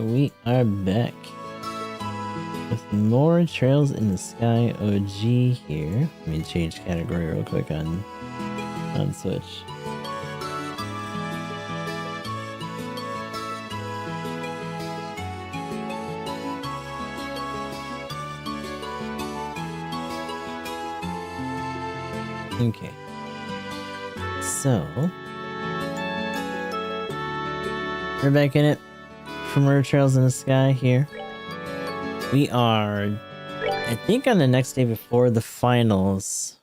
We are back with more Trails in the Sky OG here. Let me change category real quick on Switch. Okay. So we're back in it. From Trails in the Sky here. We are, I think, on the next day before the finals.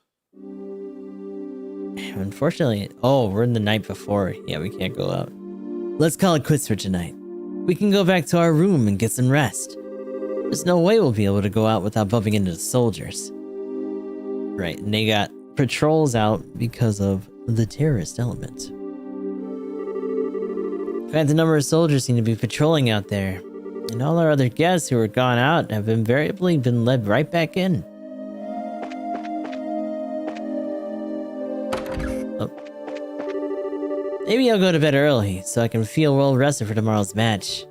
Unfortunately, oh, we're in the night before. Yeah, we can't go out. Let's call it quits for tonight. We can go back to our room and get some rest. There's no way we'll be able to go out without bumping into the soldiers. Right, and they got patrols out because of the terrorist element. In fact, the number of soldiers seem to be patrolling out there, and all our other guests who were gone out have invariably been led right back in. Oh. Maybe I'll go to bed early, so I can feel well rested for tomorrow's match.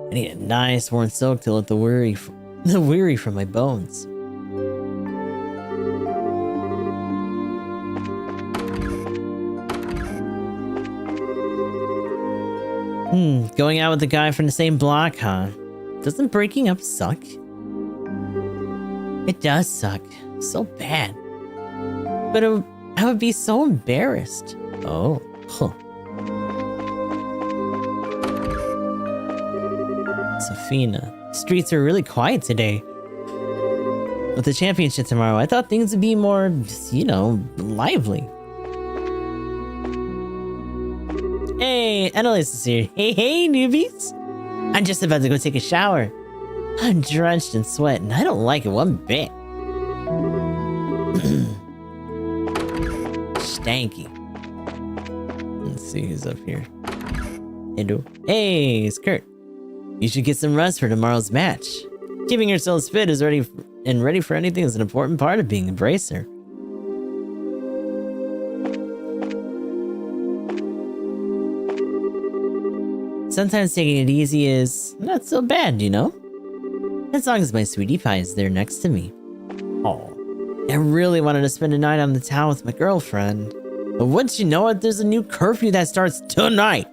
I need a nice warm soak to let the weary from my bones. Going out with the guy from the same block, huh? Doesn't breaking up suck? It does suck. So bad. But I would be so embarrassed. Oh. Huh. Safina. Streets are really quiet today. With the championship tomorrow, I thought things would be more, you know, lively. Hey, Annalise is here. Hey, newbies! I'm just about to go take a shower. I'm drenched in sweat, and I don't like it one bit. Stanky. Let's see who's up here. Hello. Hey, it's Kurt. You should get some rest for tomorrow's match. Keeping yourselves fit is ready for anything is an important part of being a bracer. Sometimes taking it easy is not so bad, you know? As long as my sweetie pie is there next to me. Oh, I really wanted to spend a night on the town with my girlfriend. But once you know it, there's a new curfew that starts tonight.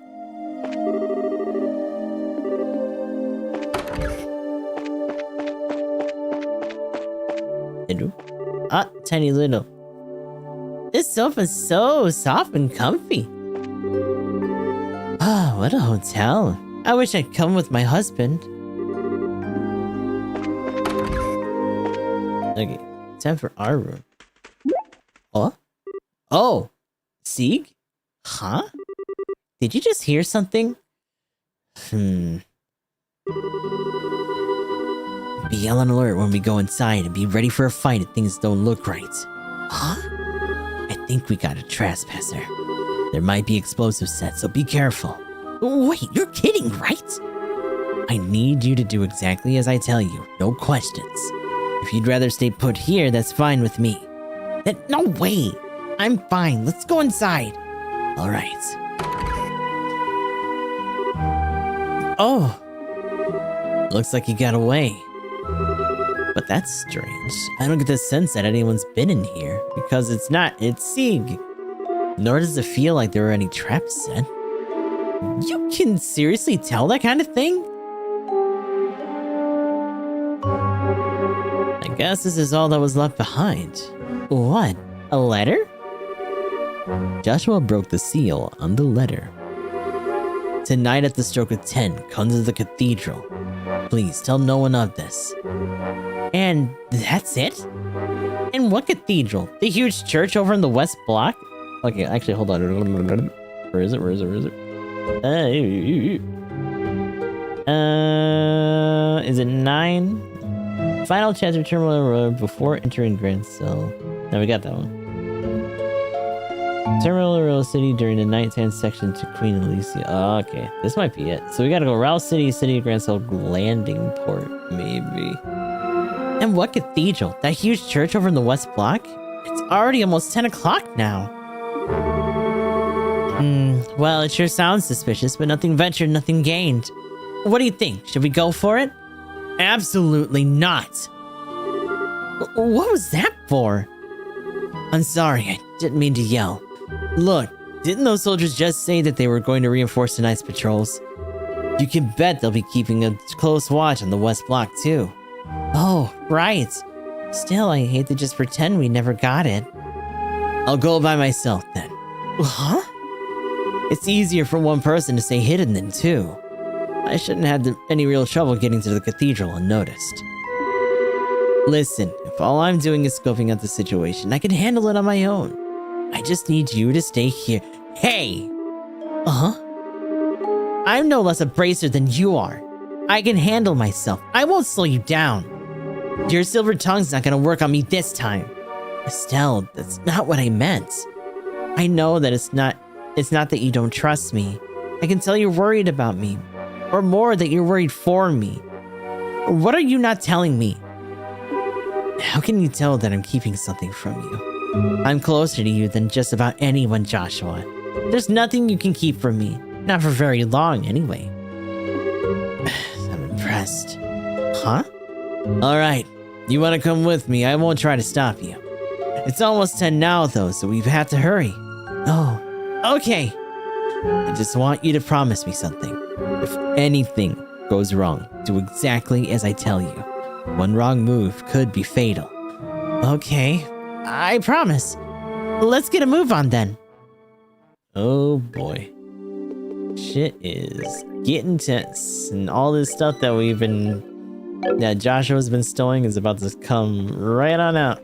Hello? Ah, tiny little. This sofa's so soft and comfy. Ah, what a hotel. I wish I'd come with my husband. Okay, time for our room. Oh? Oh! Sieg? Huh? Did you just hear something? Be on alert when we go inside and be ready for a fight if things don't look right. Huh? I think we got a trespasser. There might be explosives set, so be careful. Wait, you're kidding, right? I need you to do exactly as I tell you, no questions. If you'd rather stay put here, that's fine with me. No way! I'm fine, let's go inside. Alright. Oh! Looks like you got away. But that's strange. I don't get the sense that anyone's been in here, because it's Sieg. Nor does it feel like there were any traps set. You can seriously tell that kind of thing? I guess this is all that was left behind. What? A letter? Joshua broke the seal on the letter. Tonight at the stroke of 10, come to the cathedral. Please tell no one of this. And that's it? And what cathedral? The huge church over in the West Block? Okay, actually, hold on. Where is it? Is it 9? Final chapter terminal road before entering Grand Cell. No, we got that one. Terminal Royal City during the nighttime section to Queen Alicia. Oh, okay, this might be it. So we gotta go Royal City, City of Grand Cell, landing port, maybe. And what cathedral? That huge church over in the West Block? It's already almost 10 o'clock now. Well, it sure sounds suspicious, but nothing ventured, nothing gained. What do you think? Should we go for it? Absolutely not. What was that for? I'm sorry, I didn't mean to yell. Look, didn't those soldiers just say that they were going to reinforce tonight's patrols? You can bet they'll be keeping a close watch on the West Block, too. Oh, right. Still, I hate to just pretend we never got it. I'll go by myself, then. Huh? It's easier for one person to stay hidden than two. I shouldn't have had any real trouble getting to the cathedral unnoticed. Listen, if all I'm doing is scoping out the situation, I can handle it on my own. I just need you to stay here. Hey! Uh-huh? I'm no less a bracer than you are. I can handle myself. I won't slow you down. Your silver tongue's not gonna work on me this time. Estelle, that's not what I meant. I know that it's not that you don't trust me. I can tell you're worried about me. Or more, that you're worried for me. What are you not telling me? How can you tell that I'm keeping something from you? I'm closer to you than just about anyone, Joshua. There's nothing you can keep from me. Not for very long, anyway. I'm impressed. Huh? Alright, you want to come with me? I won't try to stop you. It's almost 10 now, though, so we have to hurry. Oh, okay. I just want you to promise me something. If anything goes wrong, do exactly as I tell you. One wrong move could be fatal. Okay, I promise. Let's get a move on then. Oh boy. Shit is getting tense, and all this stuff that Joshua's been stowing is about to come right on out.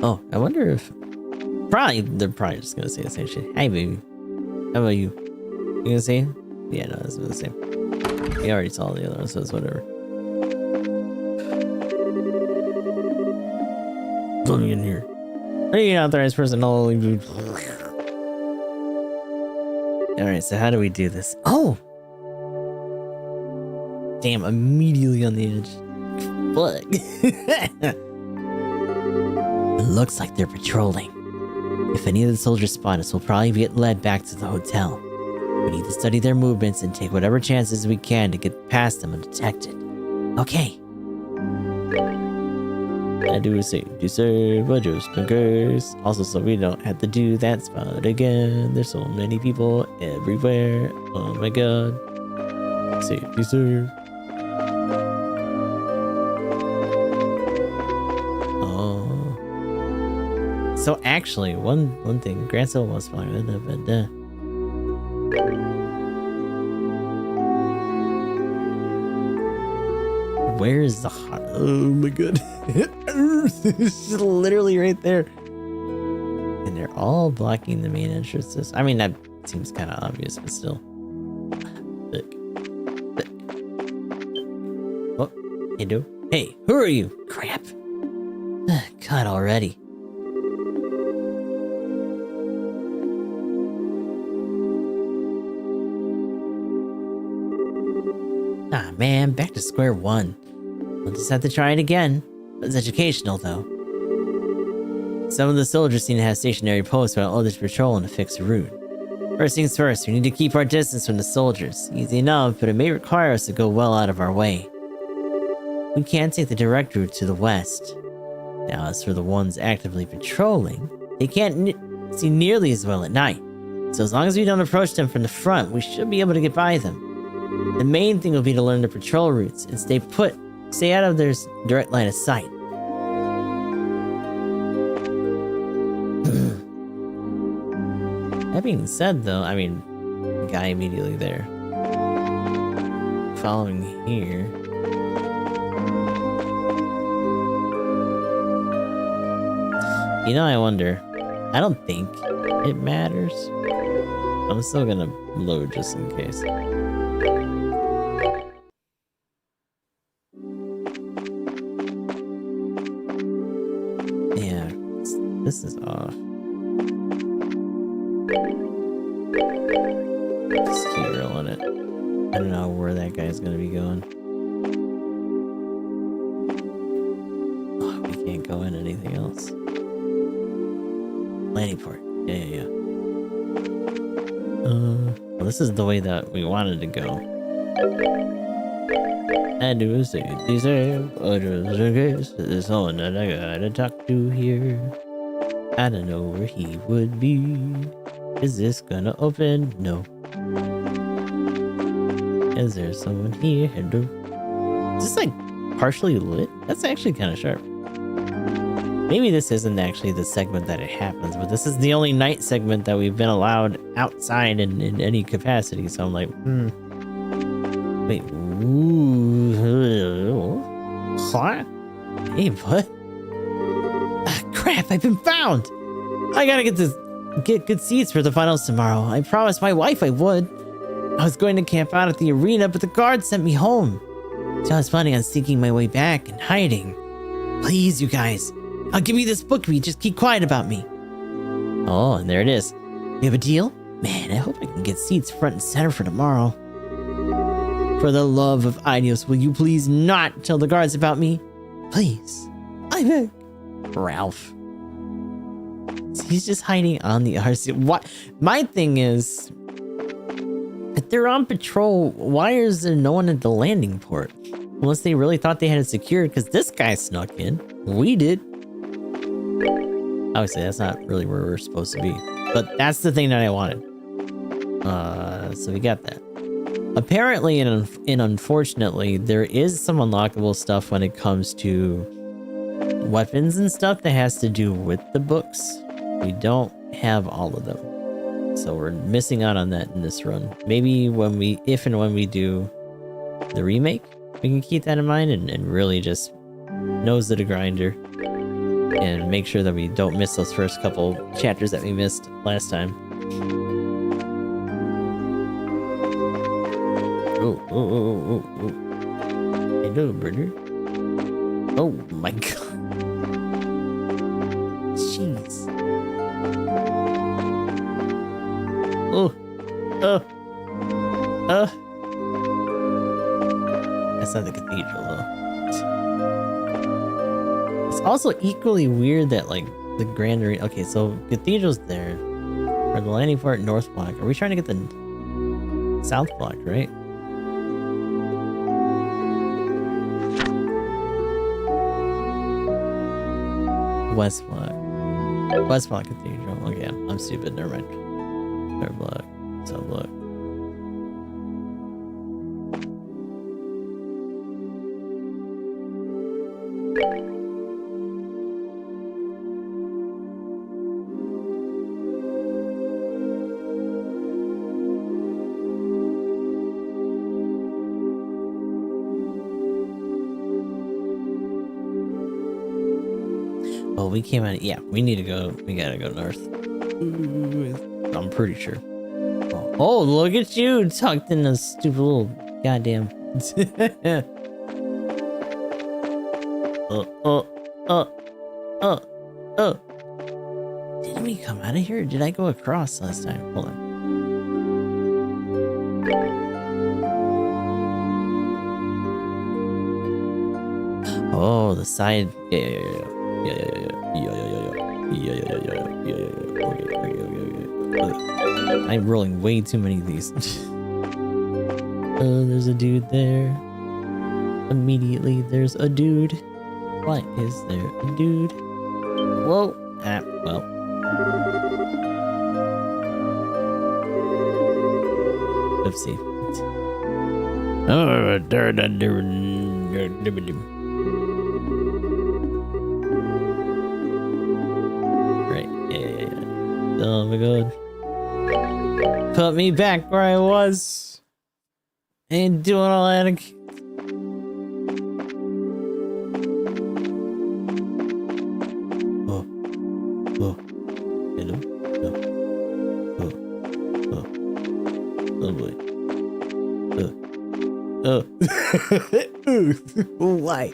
Oh, I wonder if they're probably just gonna say the same shit. Hey baby, how about you? You gonna say it? Yeah, no, that's the same. We already saw the other one, so it's whatever. Let me in here. Are you an authorized person? Alright, so how do we do this? Oh! Damn, immediately on the edge. Fuck. It looks like they're patrolling. If any of the soldiers spot us, we'll probably get led back to the hotel. We need to study their movements and take whatever chances we can to get past them undetected. Okay. I do say deserve a just in case. Also, so we don't have to do that spot again. There's so many people everywhere. Oh my god. Say deserve. Oh. So actually, one thing. Grand Soul was fine. Where is the heart? Oh my god. It's literally right there. And they're all blocking the main entrances. I mean, that seems kind of obvious, but still. Look. Oh, you do? Hey, who are you? Crap. God already. Ah man, back to square one. We'll just have to try it again. It's educational, though. Some of the soldiers seem to have stationary posts while others patrol on a fixed route. First things first, we need to keep our distance from the soldiers. Easy enough, but it may require us to go well out of our way. We can't take the direct route to the west. Now, as for the ones actively patrolling, they can't see nearly as well at night. So as long as we don't approach them from the front, we should be able to get by them. The main thing will be to learn the patrol routes and stay out of their direct line of sight. That being said, though, I mean, the guy immediately there. Following here. You know, I wonder. I don't think it matters. I'm still gonna load just in case. Yeah, this is off. Just keep rolling it. I don't know where that guy's gonna be going. Oh, we can't go in anything else. Landing port. Yeah. Well, this is the way that we wanted to go. I do say deserve there's someone that I gotta talk to here. I don't know where he would be. Is this gonna open? No. Is there someone here? Hello? Is this like partially lit? That's actually kind of sharp. Maybe this isn't actually the segment that it happens, but this is the only night segment that we've been allowed outside in any capacity. So I'm like, wait, what? Hey, what? Ah, crap! I've been found. I gotta get good seats for the finals tomorrow. I promised my wife I would. I was going to camp out at the arena, but the guard sent me home. So I was planning on sneaking my way back and hiding. Please, you guys. I'll give you this book if you just keep quiet about me. Oh, and there it is. You have a deal? Man, I hope I can get seats front and center for tomorrow. For the love of Idios, will you please not tell the guards about me? Please. I beg. Ralph. He's just hiding on the RC. What? My thing is, if they're on patrol, why is there no one at the landing port? Unless they really thought they had it secured, because this guy snuck in. We did. Obviously, that's not really where we're supposed to be. But that's the thing that I wanted. So we got that. Apparently, and unfortunately, there is some unlockable stuff when it comes to weapons and stuff that has to do with the books. We don't have all of them. So we're missing out on that in this run. Maybe if and when we do the remake, we can keep that in mind and really just nose to the grinder. And make sure that we don't miss those first couple chapters that we missed last time. Oh. Hello, brother. Oh my god. Jeez. That's not the cathedral, though. It's also equally weird that, like, the Grand Arena... Okay, so cathedral's there. For the landing port, North Block. Are we trying to get the South Block, right? West Block. West Block Cathedral. Okay, I'm stupid. Never mind. Third Block. South Block. Oh, we came out. Yeah, we need to go. We gotta go north. I'm pretty sure. Oh, look at you tucked in a stupid little goddamn. Didn't we come out of here? Or did I go across last time? Hold on. Oh, the side. Yeah. I'm rolling way too many of these. There's a dude there. Immediately, there's a dude. Why is there a dude? Whoa. Ah, well. Oopsie. Oh my god. Put me back where I was. Ain't doing all that again. Oh. Hello? No. Oh boy. Why?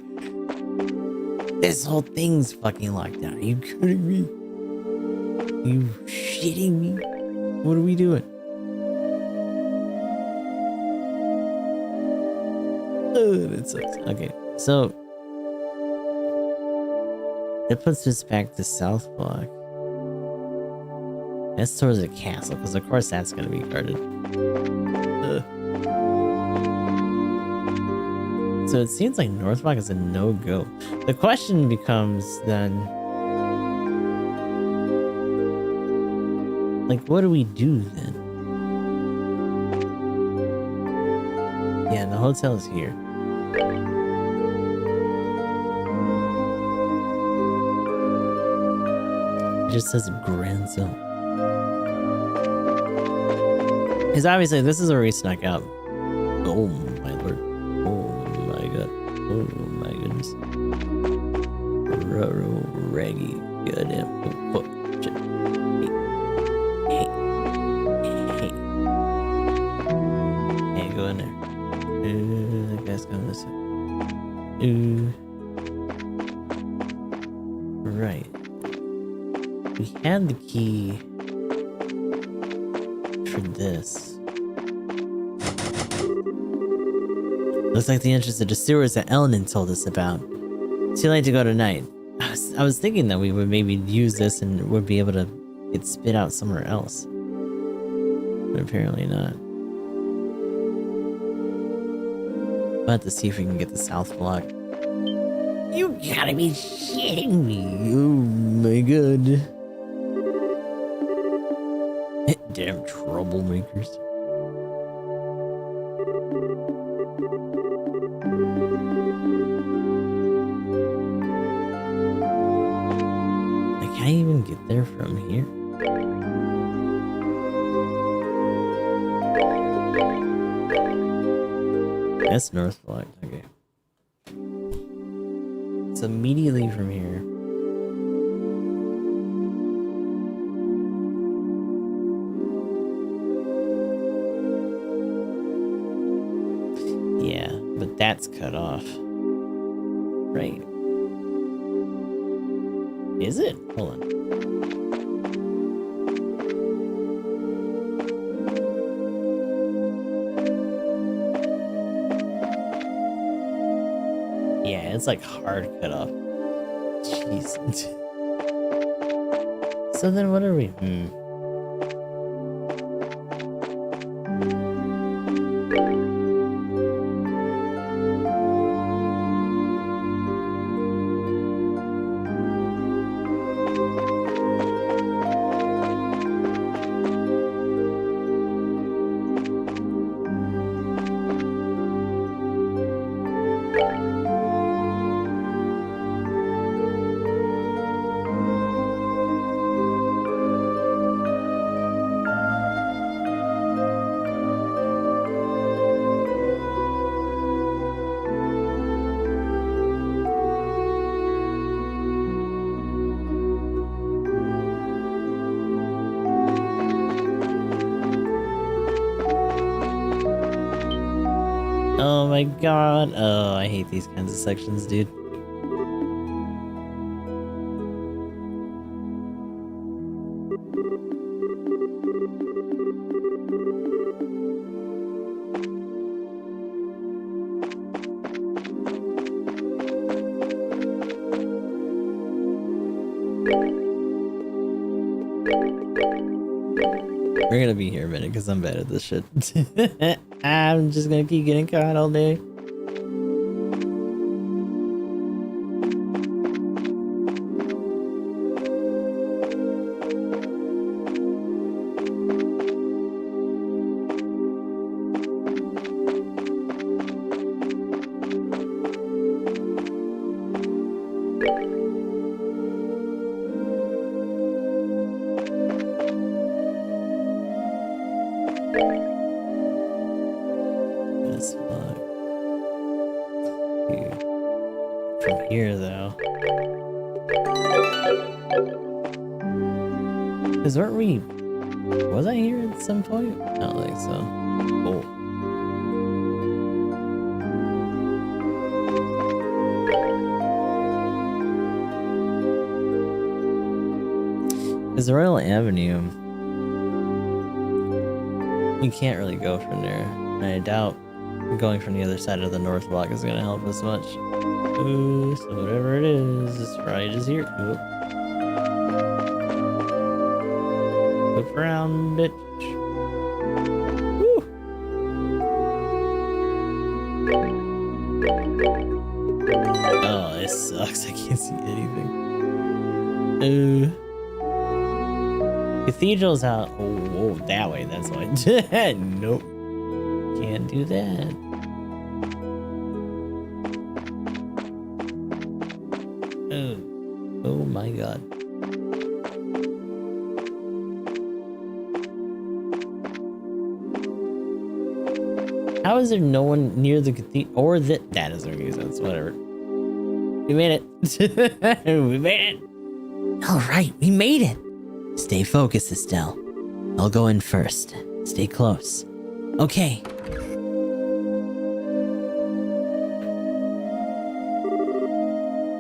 This whole thing's fucking locked down. Are you kidding me? You shitting me? What are we doing? It sucks. Okay, so that puts us back to South Block. That's towards the castle, because of course that's gonna be guarded. Ugh. So it seems like Northblock is a no-go. The question becomes then, like, what do we do then? Yeah, the hotel is here. It just says Grand Zone. Because obviously this is where we snuck out. Oh my lord. Oh my god. Oh my goodness. Raggy. Goddamn. Oh, fuck. Shit. Hey. Hey, go in there. The guy's going this way. Right. We had the key for this. Looks like the entrance to the sewers that Elenin told us about. Too late to go tonight. I was thinking that we would maybe use this and would be able to get spit out somewhere else. But apparently not. We'll have to see if we can get the south block. You gotta be shitting me. Oh my god. Damn troublemakers. Like, can I even get there from here? That's North Block. Okay. It's immediately from here. Yeah, but that's cut off. Right. Is it? Hold on. Yeah, it's like hard cut off. Jeez. So then what are we? Oh my god. Oh, I hate these kinds of sections, dude. We're gonna be here a minute because I'm bad at this shit. I'm just gonna keep getting caught all day. From here, though. Because weren't we... Was I here at some point? I don't think so. Oh. Because the Royal Avenue... We can't really go from there. And I doubt going from the other side of the north block is going to help us much. Ooh, so whatever it is, it's probably just here. Ooh. Look around, bitch. Woo. Oh, this sucks. I can't see anything. Cathedral's out. Oh, whoa, that way. That's why. Nope. Can't do that. Oh my god. How is there no one near the cathedral? Or that doesn't make sense. Whatever. We made it. We made it. All right, we made it. Stay focused, Estelle. I'll go in first. Stay close. Okay.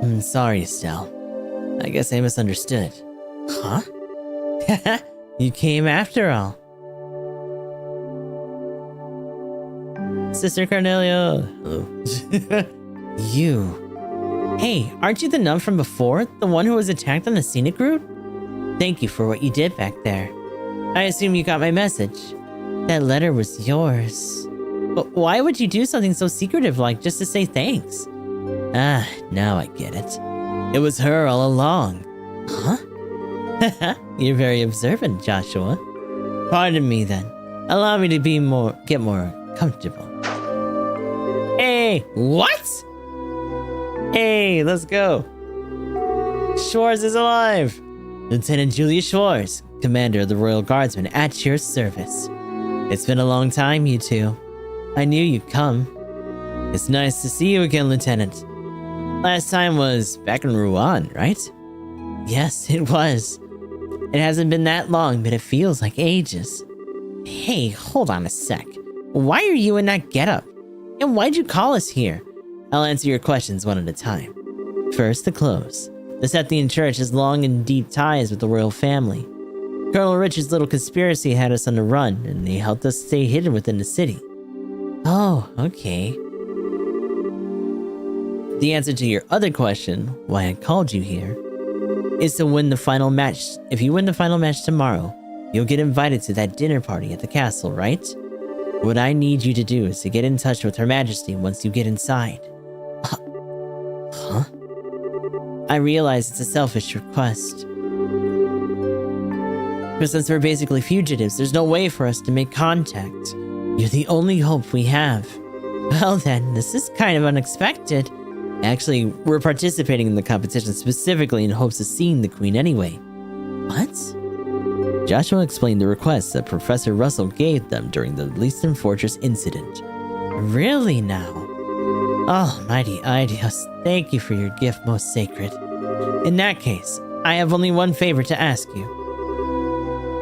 I'm sorry, Estelle. I guess I misunderstood. Huh? You came after all. Sister Cornelia. Hello. You. Hey, aren't you the nun from before? The one who was attacked on the scenic route? Thank you for what you did back there. I assume you got my message. That letter was yours. But why would you do something so secretive like just to say thanks? Ah, now I get it. It was her all along. Huh? You're very observant, Joshua. Pardon me then. Allow me to get more comfortable. Hey, what? Hey, let's go. Schwartz is alive. Lieutenant Julius Schwartz, Commander of the Royal Guardsmen, at your service. It's been a long time, you two. I knew you'd come. It's nice to see you again, Lieutenant. Last time was back in Rouen, right? Yes, it was. It hasn't been that long, but it feels like ages. Hey, hold on a sec. Why are you in that getup? And why'd you call us here? I'll answer your questions one at a time. First, the clothes. The Sethian Church has long and deep ties with the royal family. Colonel Richard's little conspiracy had us on the run, and they helped us stay hidden within the city. Oh, okay. The answer to your other question, why I called you here, is to win the final match. If you win the final match tomorrow, you'll get invited to that dinner party at the castle, right? What I need you to do is to get in touch with Her Majesty once you get inside. Huh? I realize it's a selfish request. But since we're basically fugitives, there's no way for us to make contact. You're the only hope we have. Well then, this is kind of unexpected. Actually, we're participating in the competition specifically in hopes of seeing the Queen anyway. What? Joshua explained the request that Professor Russell gave them during the Leaston Fortress incident. Really now? Almighty Idios, thank you for your gift, most sacred. In that case, I have only one favor to ask you.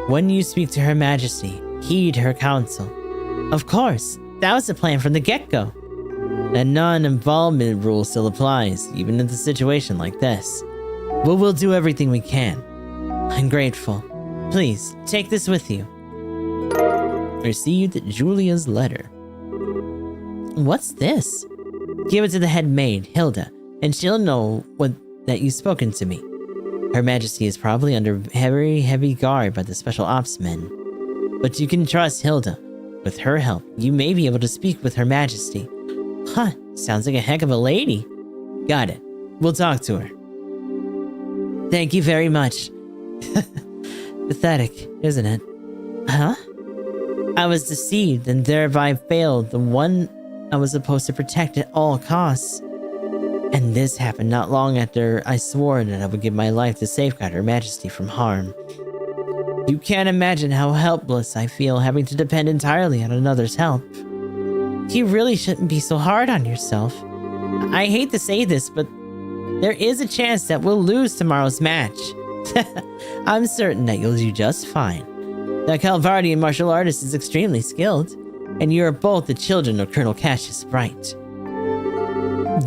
When you speak to Her Majesty, heed her counsel. Of course, that was the plan from the get-go. That non-involvement rule still applies, even in a situation like this. But we'll do everything we can. I'm grateful. Please, take this with you. Received Julia's letter. What's this? Give it to the head maid, Hilda, and she'll know that you've spoken to me. Her Majesty is probably under very heavy guard by the special ops men. But you can trust Hilda. With her help, you may be able to speak with Her Majesty. Huh, sounds like a heck of a lady. Got it. We'll talk to her. Thank you very much. Pathetic, isn't it? Huh? I was deceived and thereby failed the one I was supposed to protect at all costs. And this happened not long after I swore that I would give my life to safeguard Her Majesty from harm. You can't imagine how helpless I feel having to depend entirely on another's help. You really shouldn't be so hard on yourself. I hate to say this, but there is a chance that we'll lose tomorrow's match. I'm certain that you'll do just fine. That Calvardian martial artist is extremely skilled, and you are both the children of Colonel Cassius Bright.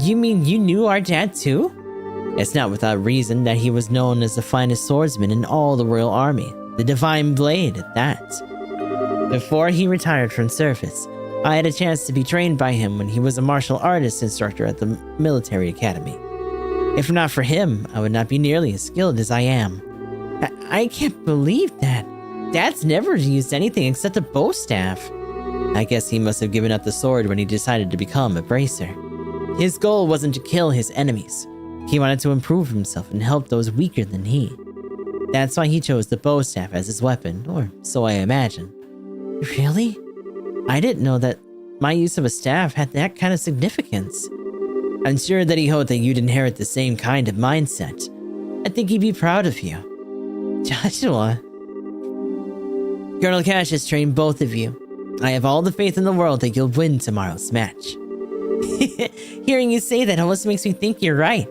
You mean you knew our dad too? It's not without reason that he was known as the finest swordsman in all the royal army, the Divine Blade at that. Before he retired from service, I had a chance to be trained by him when he was a martial artist instructor at the military academy. If not for him, I would not be nearly as skilled as I am. I can't believe that. Dad's never used anything except a bow staff. I guess he must have given up the sword when he decided to become a bracer. His goal wasn't to kill his enemies. He wanted to improve himself and help those weaker than he. That's why he chose the bow staff as his weapon, or so I imagine. Really? I didn't know that my use of a staff had that kind of significance. I'm sure that he hoped that you'd inherit the same kind of mindset. I think he'd be proud of you. Joshua. Colonel Cash has trained both of you. I have all the faith in the world that you'll win tomorrow's match. Hearing you say that almost makes me think you're right.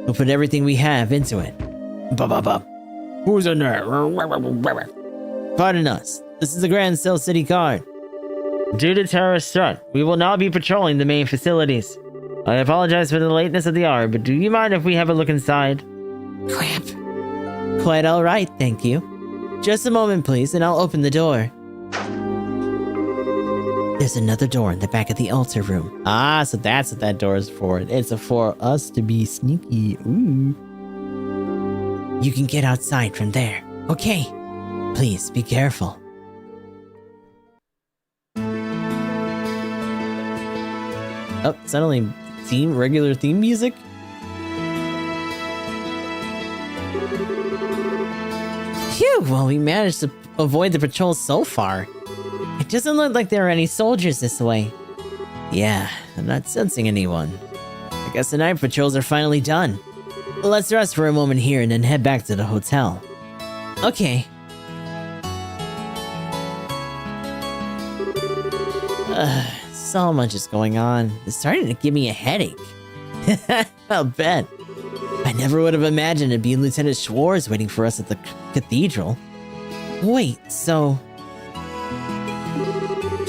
We'll put everything we have into it. Ba-ba-ba. Who's in there? Pardon us. This is the Grand Cell City Guard. Due to terrorist threat, we will now be patrolling the main facilities. I apologize for the lateness of the hour, but do you mind if we have a look inside? Crap. Quite all right, thank you. Just a moment, please, and I'll open the door. There's another door in the back of the altar room. Ah, so that's what that door is for. It's for us to be sneaky. Ooh. You can get outside from there. Okay. Please be careful. Oh, suddenly regular theme music? Phew, well, we managed to avoid the patrol so far. It doesn't look like there are any soldiers this way. Yeah, I'm not sensing anyone. I guess the night patrols are finally done. Let's rest for a moment here and then head back to the hotel. Okay. So much is going on. It's starting to give me a headache. I'll bet. I never would have imagined it'd be Lieutenant Schwartz waiting for us at the cathedral. Wait, so...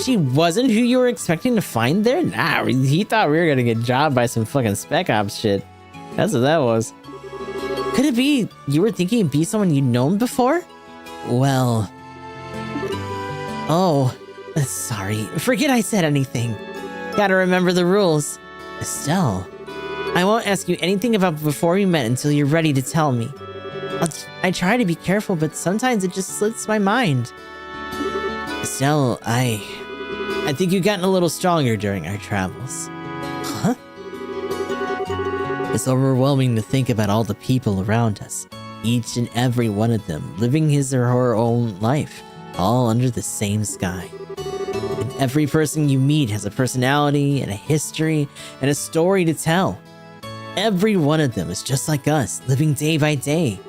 she wasn't who you were expecting to find there? Nah, he thought we were gonna get jobbed by some fucking spec ops shit. That's what that was. Could it be you were thinking it'd be someone you'd known before? Well... oh... sorry, forget I said anything. Gotta remember the rules. Estelle, I won't ask you anything about before we met until you're ready to tell me. I try to be careful, but sometimes it just slips my mind. Estelle, I think you've gotten a little stronger during our travels. Huh? It's overwhelming to think about all the people around us. Each and every one of them living his or her own life, all under the same sky. And every person you meet has a personality and a history and a story to tell. Every one of them is just like us, living day by day.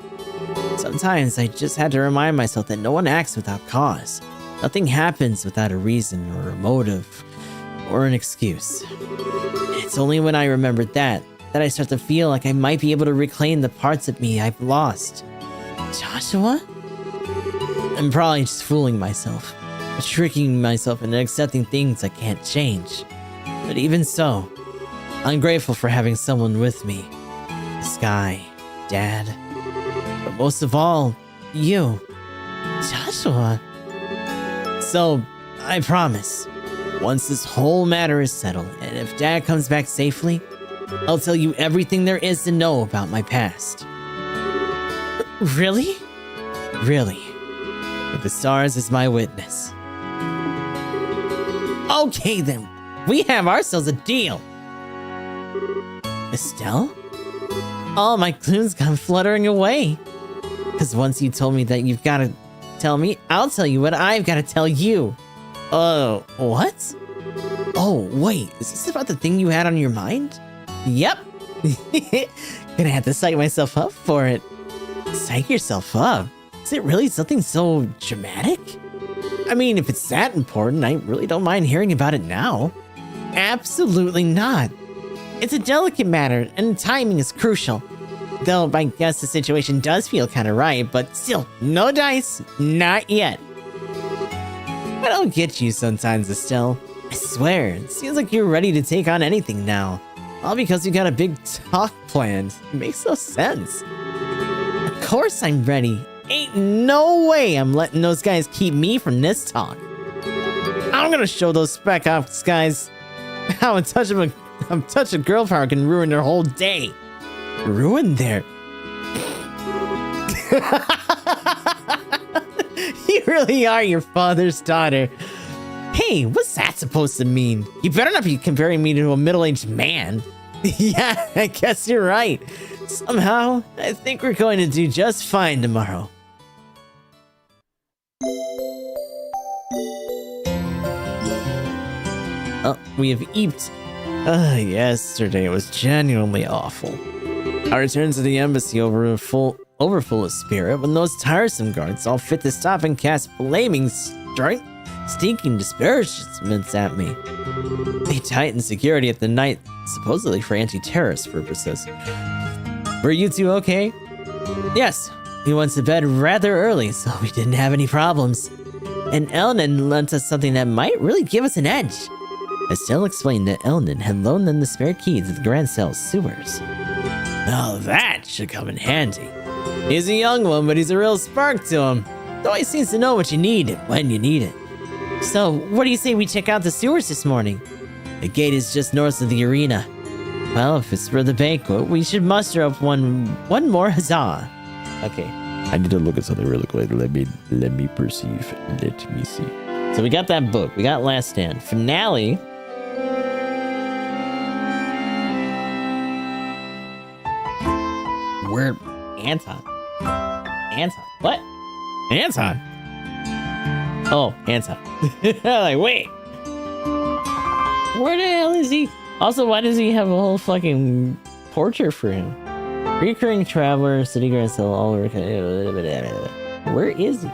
Sometimes I just had to remind myself that no one acts without cause. Nothing happens without a reason or a motive or an excuse. It's only when I remembered that I start to feel like I might be able to reclaim the parts of me I've lost. Joshua? I'm probably just fooling myself. Tricking myself into accepting things I can't change. But even so, I'm grateful for having someone with me. Sky, Dad, but most of all, you. Joshua. So, I promise, once this whole matter is settled, and if Dad comes back safely, I'll tell you everything there is to know about my past. Really? Really. With the stars as my witness. Okay then, we have ourselves a deal. Estelle? All my clues come fluttering away. Because once you told me that you've got to tell me, I'll tell you what I've got to tell you. Oh, what? Oh, wait, is this about the thing you had on your mind? Yep. Gonna have to psych myself up for it. Psych yourself up? Is it really something so dramatic? I mean, if it's that important, I really don't mind hearing about it now. Absolutely not. It's a delicate matter, and timing is crucial. Though I guess the situation does feel kind of right, but still, no dice, not yet. I don't get you sometimes, Estelle. I swear, it seems like you're ready to take on anything now. All because you got a big talk planned. It makes no sense. Of course I'm ready. Ain't no way I'm letting those guys keep me from this talk. I'm gonna show those spec ops guys how a touch of girl power can ruin their whole day. Ruin their... You really are your father's daughter. Hey, what's that supposed to mean? You better not be comparing me to a middle-aged man. Yeah, I guess you're right. Somehow, I think we're going to do just fine tomorrow. Oh, we have eeped. Yesterday was genuinely awful. I returned to the embassy overfull of spirit when those tiresome guards all fit to stop and cast flaming stinking disparagements at me. They tightened security at the night, supposedly for anti-terrorist purposes. Were you two okay? Yes, we went to bed rather early, so we didn't have any problems. And Elnan lent us something that might really give us an edge. Estelle explained that Elnan had loaned them the spare key to the Grand Cell's sewers. Now that should come in handy. He's a young one, but he's a real spark to him. He always seems to know what you need when you need it. So, what do you say we check out the sewers this morning? The gate is just north of the arena. Well, if it's for the banquet, we should muster up one more huzzah. Okay. I need to look at something really quick. Let me perceive. Let me see. So we got that book. We got Last Stand. Finale. Where? Anton. What? Anton? Oh, Anton. Like, wait. Where the hell is he? Also, why does he have a whole fucking portrait for him? Recurring traveler, city grand cell, all over. Where is he?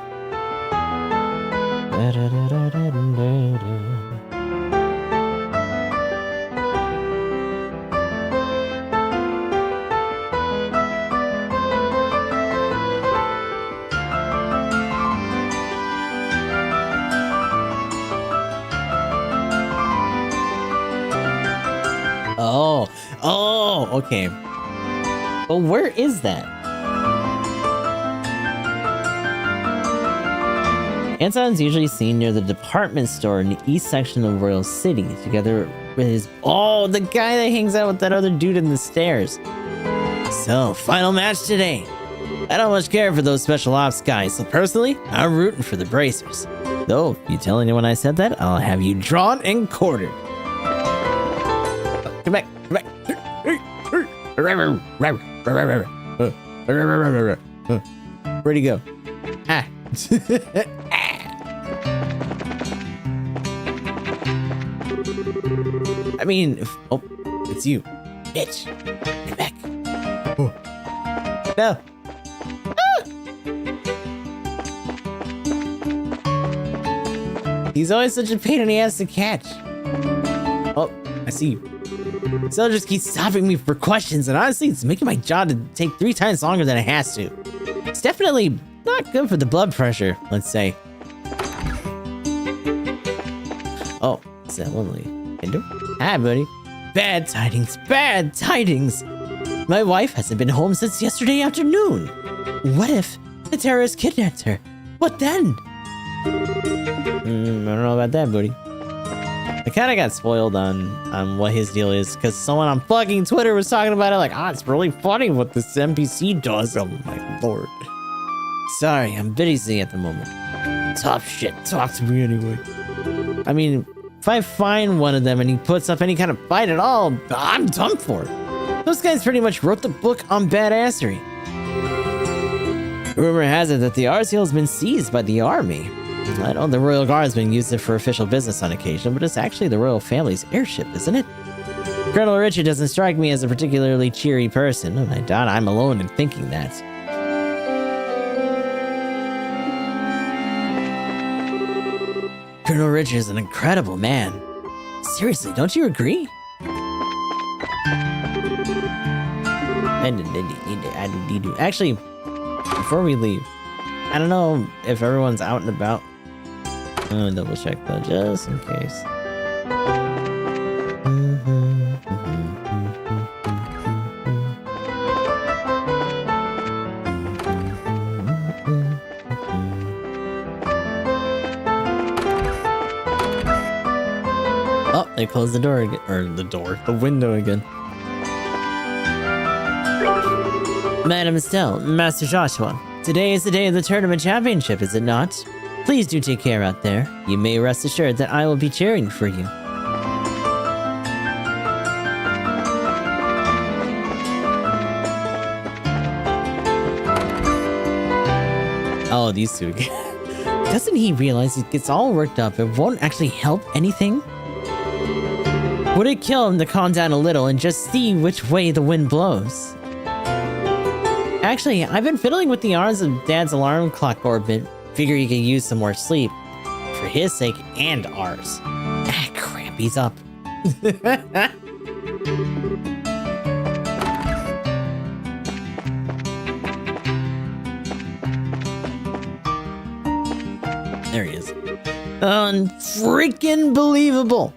Oh, okay. Well, where is that? Anton's usually seen near the department store in the east section of Royal City, together with his... Oh, the guy that hangs out with that other dude in the stairs. So, final match today. I don't much care for those special ops guys, so personally, I'm rooting for the bracers. Though, if you tell anyone I said that, I'll have you drawn and quartered. Come back. Where'd he go? Ah. I mean, oh, it's you. Bitch. Get back. Oh. No. Ah. He's always such a pain in the ass to catch. Oh, I see you. So just keeps stopping me for questions, and honestly, it's making my job to take 3 times longer than it has to. It's definitely not good for the blood pressure, let's say. Oh, it's that lovely. Hello? Hi, buddy. Bad tidings, bad tidings! My wife hasn't been home since yesterday afternoon. What if the terrorists kidnapped her? What then? I don't know about that, buddy. I kind of got spoiled on what his deal is, because someone on fucking Twitter was talking about it like, it's really funny what this NPC does. Oh my lord. Sorry, I'm busy at the moment. Tough shit, talk to me anyway. I mean, if I find one of them and he puts up any kind of fight at all, I'm done for. Those guys pretty much wrote the book on badassery. Rumor has it that the RCL has been seized by the army. I know the Royal Guard's been used it for official business on occasion, but it's actually the royal family's airship, isn't it? Colonel Richard doesn't strike me as a particularly cheery person, and I doubt I'm alone in thinking that. Colonel Richard is an incredible man. Seriously, don't you agree? Actually, before we leave, I don't know if everyone's out and about. I'm gonna double check though, just in case. Oh, they closed the door again, or the window again. Madam Estelle, Master Joshua, today is the day of the tournament championship, is it not? Please do take care out there. You may rest assured that I will be cheering for you. Oh, these two. Doesn't he realize he gets all worked up? It won't actually help anything? Would it kill him to calm down a little and just see which way the wind blows? Actually, I've been fiddling with the arms of Dad's alarm clock orbit. Figure he could use some more sleep. For his sake and ours. Ah, crap, he's up. There he is. Unfreaking believable.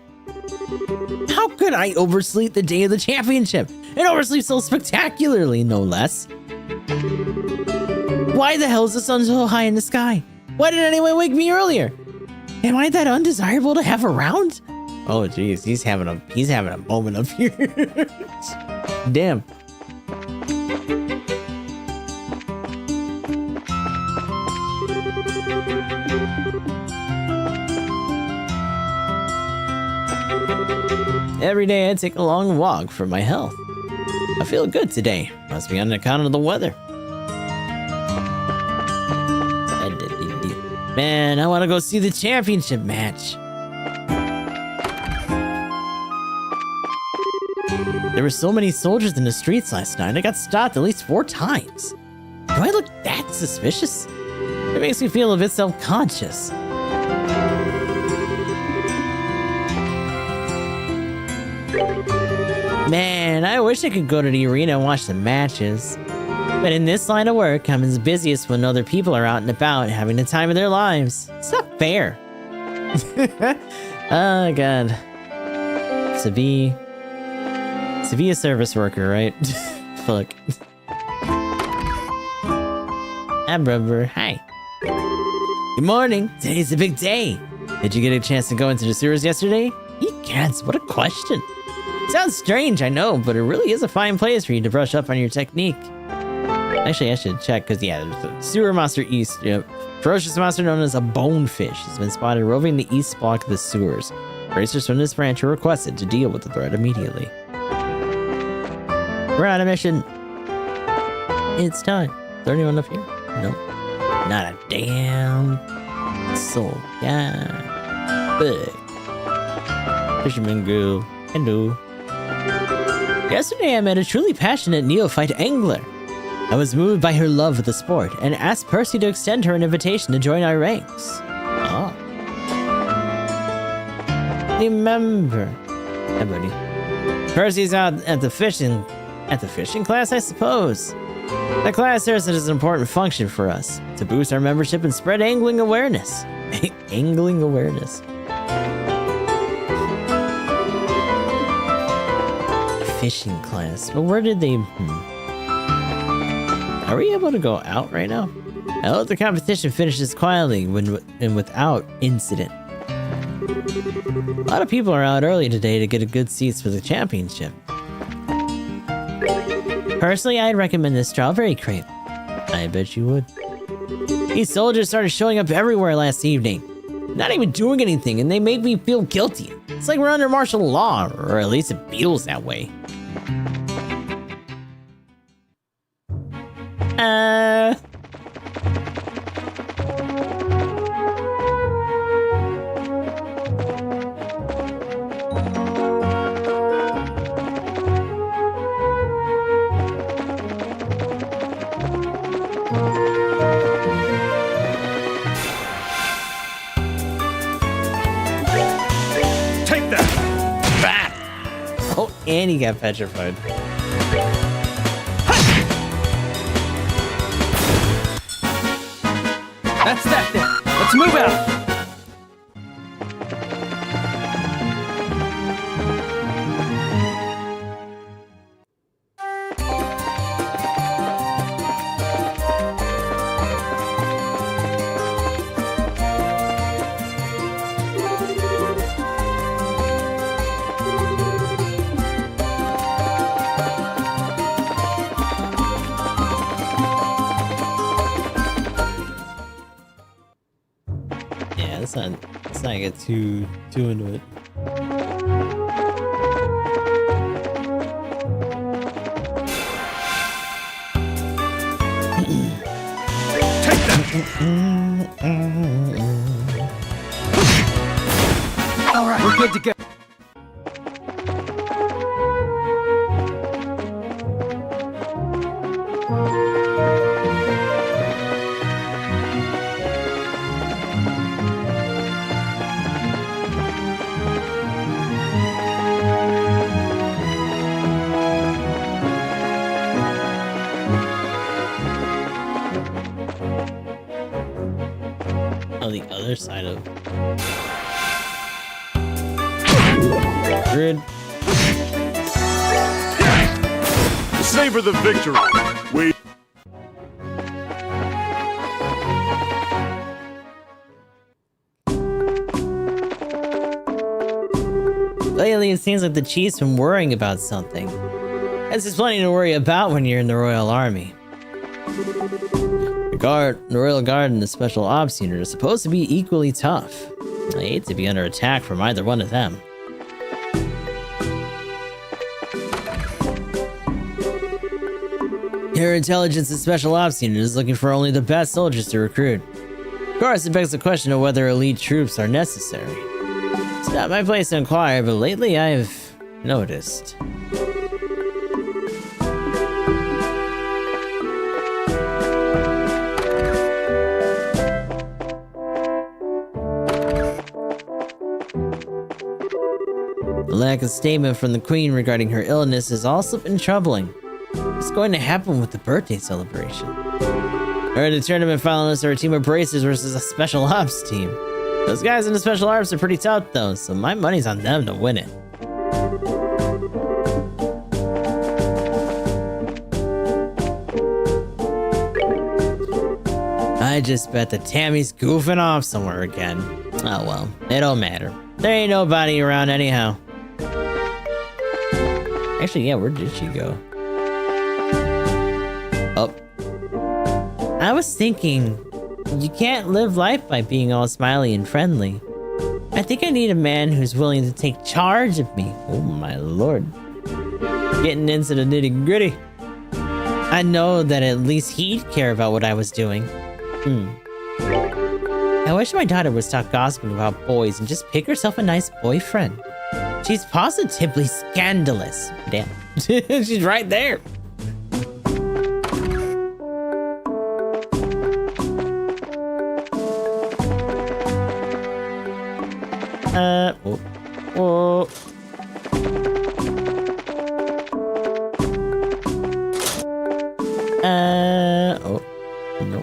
How could I oversleep the day of the championship? And oversleep so spectacularly, no less. Why the hell is the sun so high in the sky? Why did anyone wake me earlier? Am I that undesirable to have around? Oh jeez, he's having a moment up here. Damn. Every day I take a long walk for my health. I feel good today. Must be on account of the weather. Man, I want to go see the championship match. There were so many soldiers in the streets last night. I got stopped at least 4 times. Do I look that suspicious? It makes me feel a bit self-conscious. Man, I wish I could go to the arena and watch the matches. But in this line of work, I'm as busiest when other people are out and about having the time of their lives. It's not fair. Oh, God. To be a service worker, right? Fuck. Hi, brother. Hi. Good morning. Today's a big day. Did you get a chance to go into the sewers yesterday? Egads, what a question. Sounds strange, I know, but it really is a fine place for you to brush up on your technique. Actually, I should check, because, yeah, there's the Sewer Monster East. Yep. Ferocious monster known as a bonefish has been spotted roving the east block of the sewers. Racers from this branch are requested to deal with the threat immediately. We're on a mission. It's time. Is there anyone up here? Nope. Not a damn soul. Yeah. Big. Fisherman girl. Hello. Yesterday I met a truly passionate neophyte angler. I was moved by her love of the sport and asked Percy to extend her an invitation to join our ranks. Oh. Remember. Hey, buddy. Percy's out at the fishing class, I suppose. The class serves as an important function for us, to boost our membership and spread angling awareness. Angling awareness. Fishing class. Well, where did they... Are we able to go out right now? I hope the competition finishes quietly and without incident. A lot of people are out early today to get a good seats for the championship. Personally, I'd recommend this strawberry crepe. I bet you would. These soldiers started showing up everywhere last evening. Not even doing anything, and they made me feel guilty. It's like we're under martial law, or at least it feels that way. Take that! Bat! Oh, and he got petrified. That's that then. Let's move out. let's not get too into it. Take that! All right, we're good to go. On the other side of grid. Savor the victory. We Lately, it seems like the chief's been worrying about something. This is plenty to worry about when you're in the Royal Army. The Royal Guard and the Special Ops Unit are supposed to be equally tough. I hate to be under attack from either one of them. Your Intelligence and Special Ops Unit is looking for only the best soldiers to recruit. Of course, it begs the question of whether elite troops are necessary. It's not my place to inquire, but lately I've noticed. The lack of statement from the Queen regarding her illness has also been troubling. What's going to happen with the birthday celebration? I heard the tournament finalists are a team of bracers versus a special ops team. Those guys in the special ops are pretty tough though, so my money's on them to win it. I just bet that Tammy's goofing off somewhere again. Oh well, it don't matter. There ain't nobody around anyhow. Actually, yeah, where did she go? Oh. I was thinking, you can't live life by being all smiley and friendly. I think I need a man who's willing to take charge of me. Oh my lord. Getting into the nitty gritty. I know that at least he'd care about what I was doing. I wish my daughter would stop gossiping about boys and just pick herself a nice boyfriend. She's positively scandalous. Damn. She's right there. Oh. Oh. No.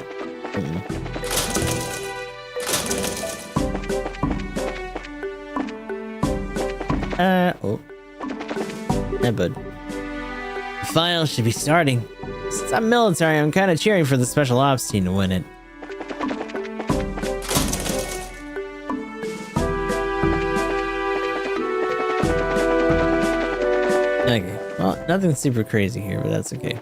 Oh. Yeah, bud. The finals should be starting. Since I'm military, I'm kind of cheering for the special ops team to win it. Okay, well, nothing super crazy here, but that's okay.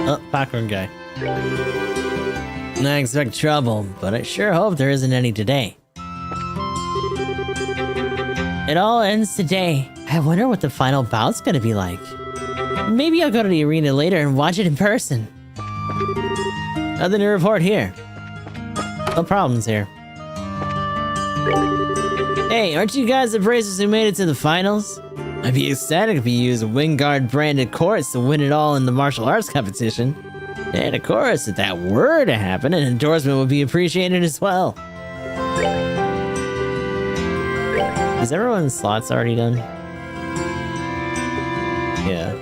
Oh, popcorn guy. I expect trouble, but I sure hope there isn't any today. It all ends today. I wonder what the final bout's gonna be like. Maybe I'll go to the arena later and watch it in person. Nothing to report here. No problems here. Hey, aren't you guys the bracers who made it to the finals? I'd be ecstatic if you used Wingard branded chorus to win it all in the martial arts competition. And of course, if that were to happen, an endorsement would be appreciated as well. Is everyone's slots already done? Yeah.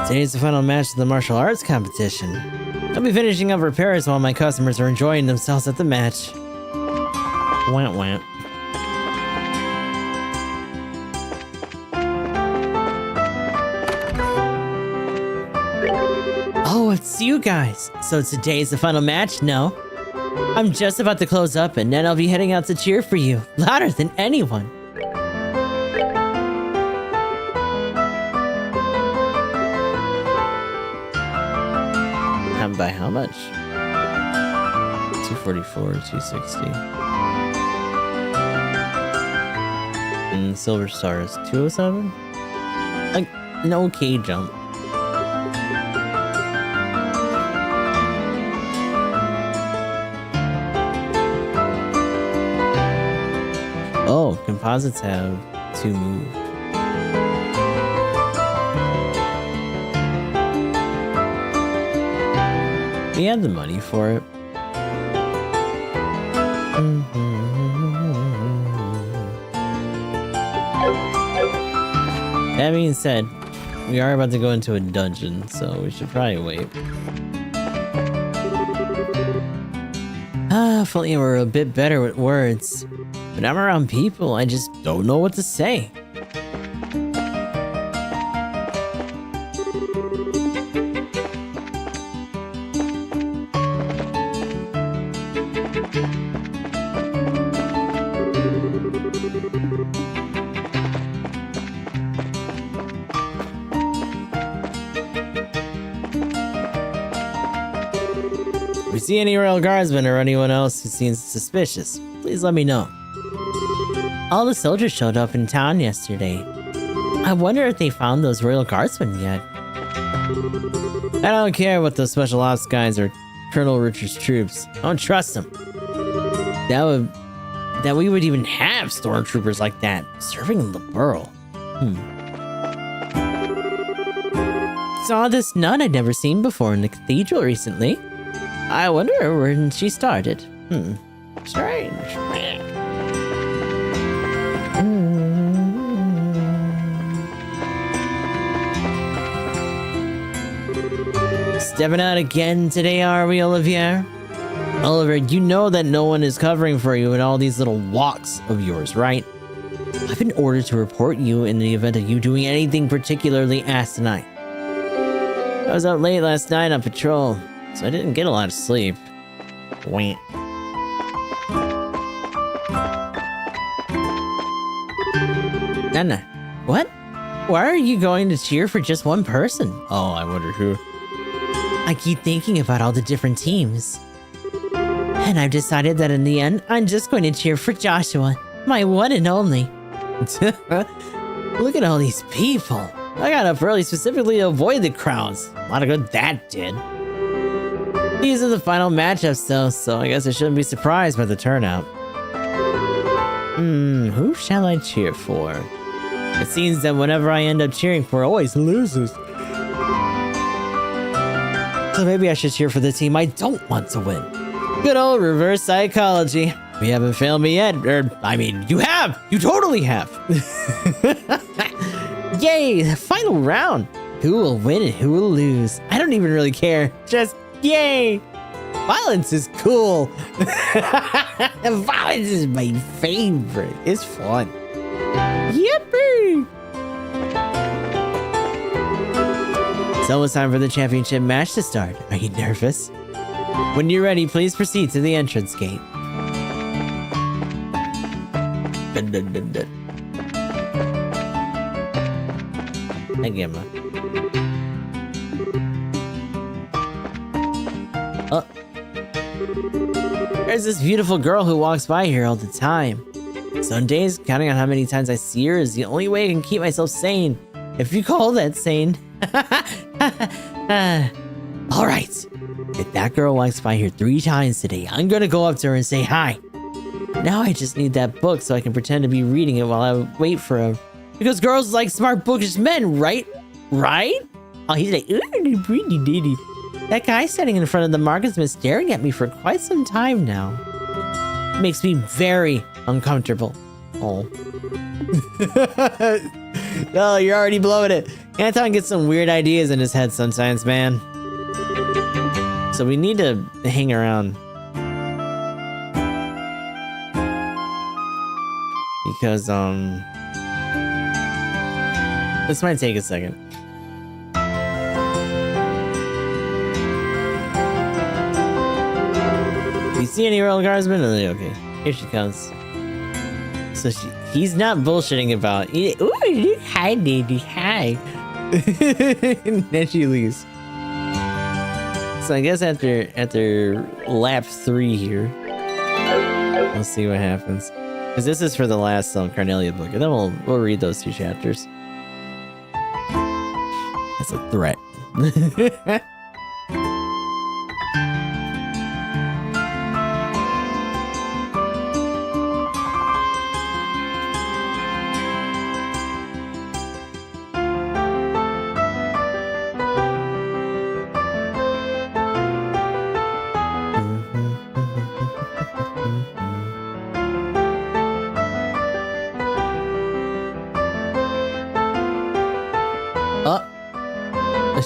Today's the final match of the martial arts competition. I'll be finishing up repairs while my customers are enjoying themselves at the match. Wah wah. Oh, it's you guys. So today's the final match? No. I'm just about to close up and then I'll be heading out to cheer for you. Louder than anyone. By how much? 244, 260. And Silver Star is 207? Like, an okay jump. Oh, composites have 2 moves. We had the money for it. That being said, we are about to go into a dungeon, so we should probably wait. If only I were a bit better with words. When I'm around people, I just don't know what to say. If you see any royal guardsmen or anyone else who seems suspicious, please let me know. All the soldiers showed up in town yesterday. I wonder if they found those royal guardsmen yet. I don't care what those special ops guys or Colonel Richard's troops. I don't trust them. That we would even have stormtroopers like that serving in the borough. Saw this nun I'd never seen before in the cathedral recently. I wonder when she started. Strange. Stepping out again today, are we, Olivier? Oliver, you know that no one is covering for you in all these little walks of yours, right? I've been ordered to report you in the event of you doing anything particularly asinine. I was out late last night on patrol, so I didn't get a lot of sleep. Wah. Nana, what? Why are you going to cheer for just one person? Oh, I wonder who. I keep thinking about all the different teams. And I've decided that in the end, I'm just going to cheer for Joshua, my one and only. Look at all these people. I got up early specifically to avoid the crowds. A lot of good that did. These are the final matchups though, so I guess I shouldn't be surprised by the turnout. Who shall I cheer for? It seems that whenever I end up cheering for always loses. So maybe I should cheer for the team I don't want to win. Good old reverse psychology. You haven't failed me yet, I mean, you have! You totally have! Yay! The final round! Who will win and who will lose? I don't even really care. Just yay! Violence is cool! Violence is my favorite. It's fun. Yippee! It's almost time for the championship match to start. Are you nervous? When you're ready, please proceed to the entrance gate. Hi, Gamma. Oh. There's this beautiful girl who walks by here all the time. Some days, counting on how many times I see her is the only way I can keep myself sane. If you call that sane. Alright. If that girl walks by here 3 times today, I'm gonna go up to her and say hi. Now I just need that book so I can pretend to be reading it while I wait for him. Because girls like smart bookish men, right? Right? Oh, he's like, ooh, pretty ditty. That guy standing in front of the market's been staring at me for quite some time now. It makes me very uncomfortable. Oh. No, you're already blowing it. Anton gets some weird ideas in his head sometimes, man. So we need to hang around. Because, this might take a second. Do you see any rail guardsmen? Okay, here she comes. So he's not bullshitting about. Ooh, hi, lady, hi. And then she leaves. So I guess after lap 3 here, we'll see what happens. Because this is for the last Carnelia book, and then we'll read those 2 chapters. That's a threat.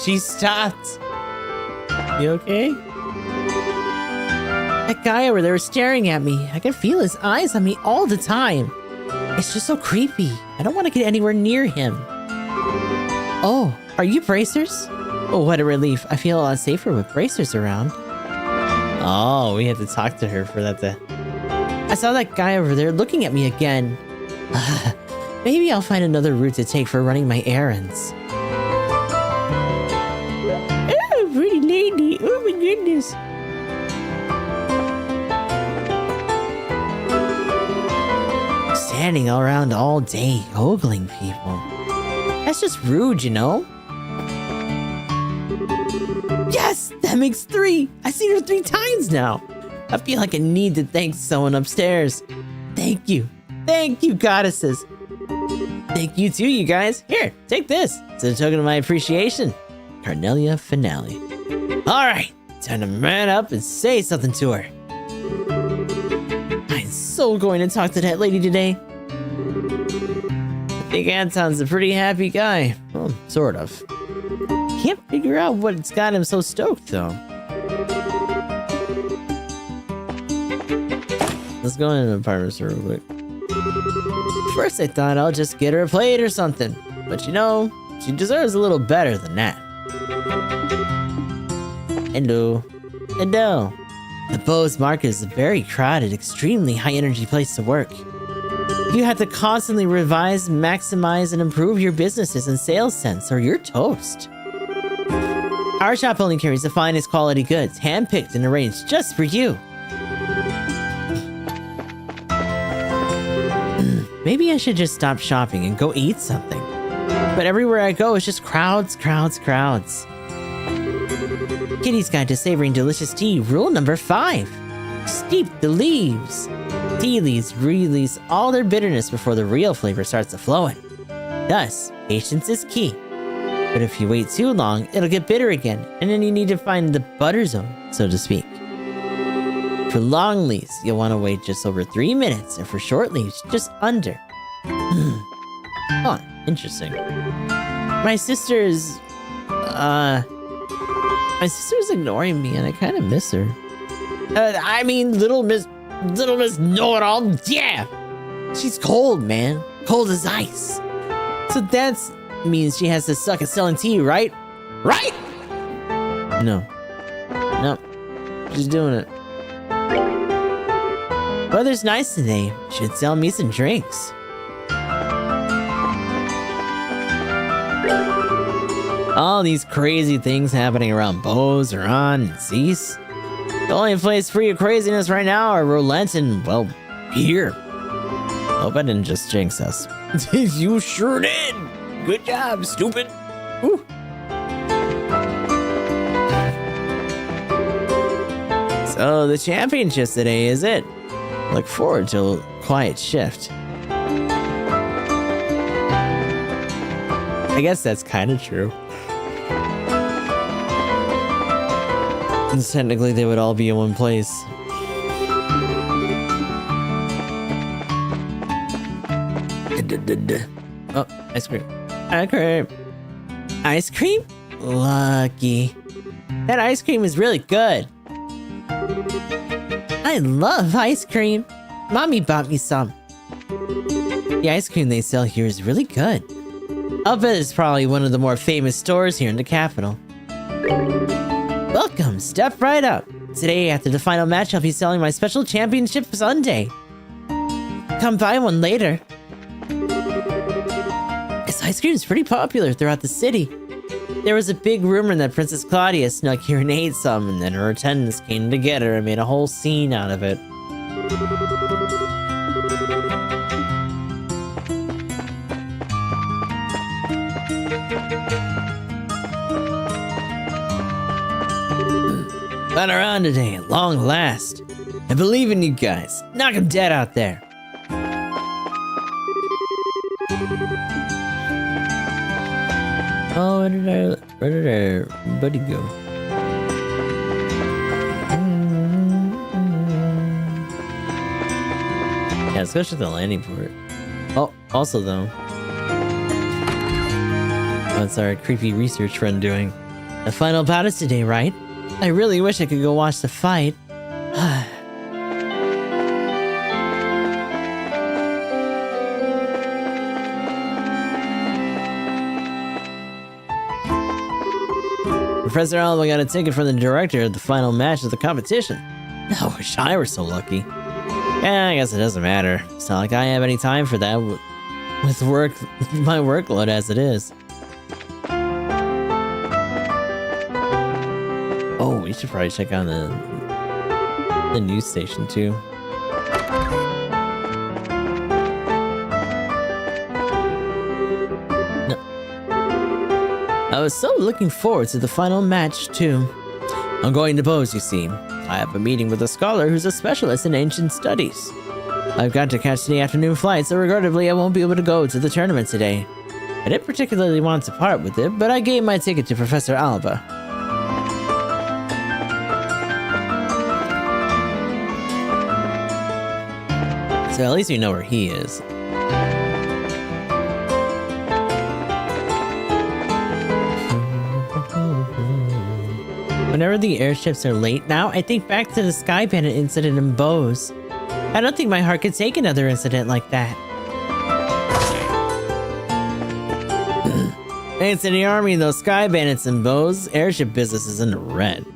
She stopped. You okay? That guy over there was staring at me. I can feel his eyes on me all the time. It's just so creepy. I don't want to get anywhere near him. Oh, are you bracers? Oh, what a relief. I feel a lot safer with bracers around. Oh, we had to talk to her for that to... I saw that guy over there looking at me again. Maybe I'll find another route to take for running my errands. Pretty lady. Oh my goodness. Standing around all day, ogling people. That's just rude, you know? Yes! That makes 3! I've seen her 3 times now! I feel like I need to thank someone upstairs. Thank you. Thank you, goddesses. Thank you too, you guys. Here, take this. It's a token of my appreciation. Carnelia Finale. Alright, time to man up and say something to her. I'm so going to talk to that lady today. I think Anton's a pretty happy guy. Well, sort of. Can't figure out what's got him so stoked, though. Let's go into the apartment real quick. First, I thought I'll just get her a plate or something. But you know, she deserves a little better than that. Hello. Hello. The Bose Market is a very crowded, extremely high-energy place to work. You have to constantly revise, maximize, and improve your businesses and sales sense, or you're toast. Our shop only carries the finest quality goods, hand-picked and arranged just for you. Maybe I should just stop shopping and go eat something. But everywhere I go, it's just crowds, crowds, crowds. Kitty's Guide to Savoring Delicious Tea, rule number 5. Steep the leaves. Tea leaves release all their bitterness before the real flavor starts to flow in. Thus, patience is key. But if you wait too long, it'll get bitter again, and then you need to find the butter zone, so to speak. For long leaves, you'll want to wait just over 3 minutes, and for short leaves, just under. Huh, interesting. My sister's ignoring me, and I kind of miss her. I mean, Little Miss Know-It-All, yeah! She's cold, man. Cold as ice. So that means she has to suck at selling tea, right? Right? No. No. She's doing it. Weather's nice today. Should sell me some drinks. All these crazy things happening around Bose, Iran, and Zeus. The only place free of craziness right now are Rolent and, well, here. Hope I didn't just jinx us. You sure did! Good job, stupid! Whew. So, the championships today, is it? Look forward to a quiet shift. I guess that's kind of true. Since technically they would all be in one place. Oh, ice cream. Ice cream. Ice cream? Lucky. That ice cream is really good. I love ice cream. Mommy bought me some. The ice cream they sell here is really good. I'll bet it's probably one of the more famous stores here in the capital. Welcome, step right up. Today, after the final match, I'll be selling my special championship sundae. Come buy one later. This ice cream is pretty popular throughout the city. There was a big rumor that Princess Claudia snuck here and ate some, and then her attendants came to get her and made a whole scene out of it. Got around today at long last. I believe in you guys. Knock him dead out there. Oh, where did our buddy go? Yeah, let's go to the landing port. Oh, also though. What's our creepy research friend doing? The final bout is today, right? I really wish I could go watch the fight. Professor Alba got a ticket from the director at the final match of the competition. I wish I were so lucky. Yeah, I guess it doesn't matter. It's not like I have any time for that with my workload as it is. Oh, we should probably check on the news station too. I was so looking forward to the final match, too. I'm going to Bose, you see. I have a meeting with a scholar who's a specialist in ancient studies. I've got to catch the afternoon flight, so regrettably I won't be able to go to the tournament today. I didn't particularly want to part with it, but I gave my ticket to Professor Alba. So at least we know where he is. Whenever the airships are late now, I think back to the Sky Bandit incident in Bose. I don't think my heart could take another incident like that. Thanks to the army and those Sky Bandits in Bose, airship business is in the red.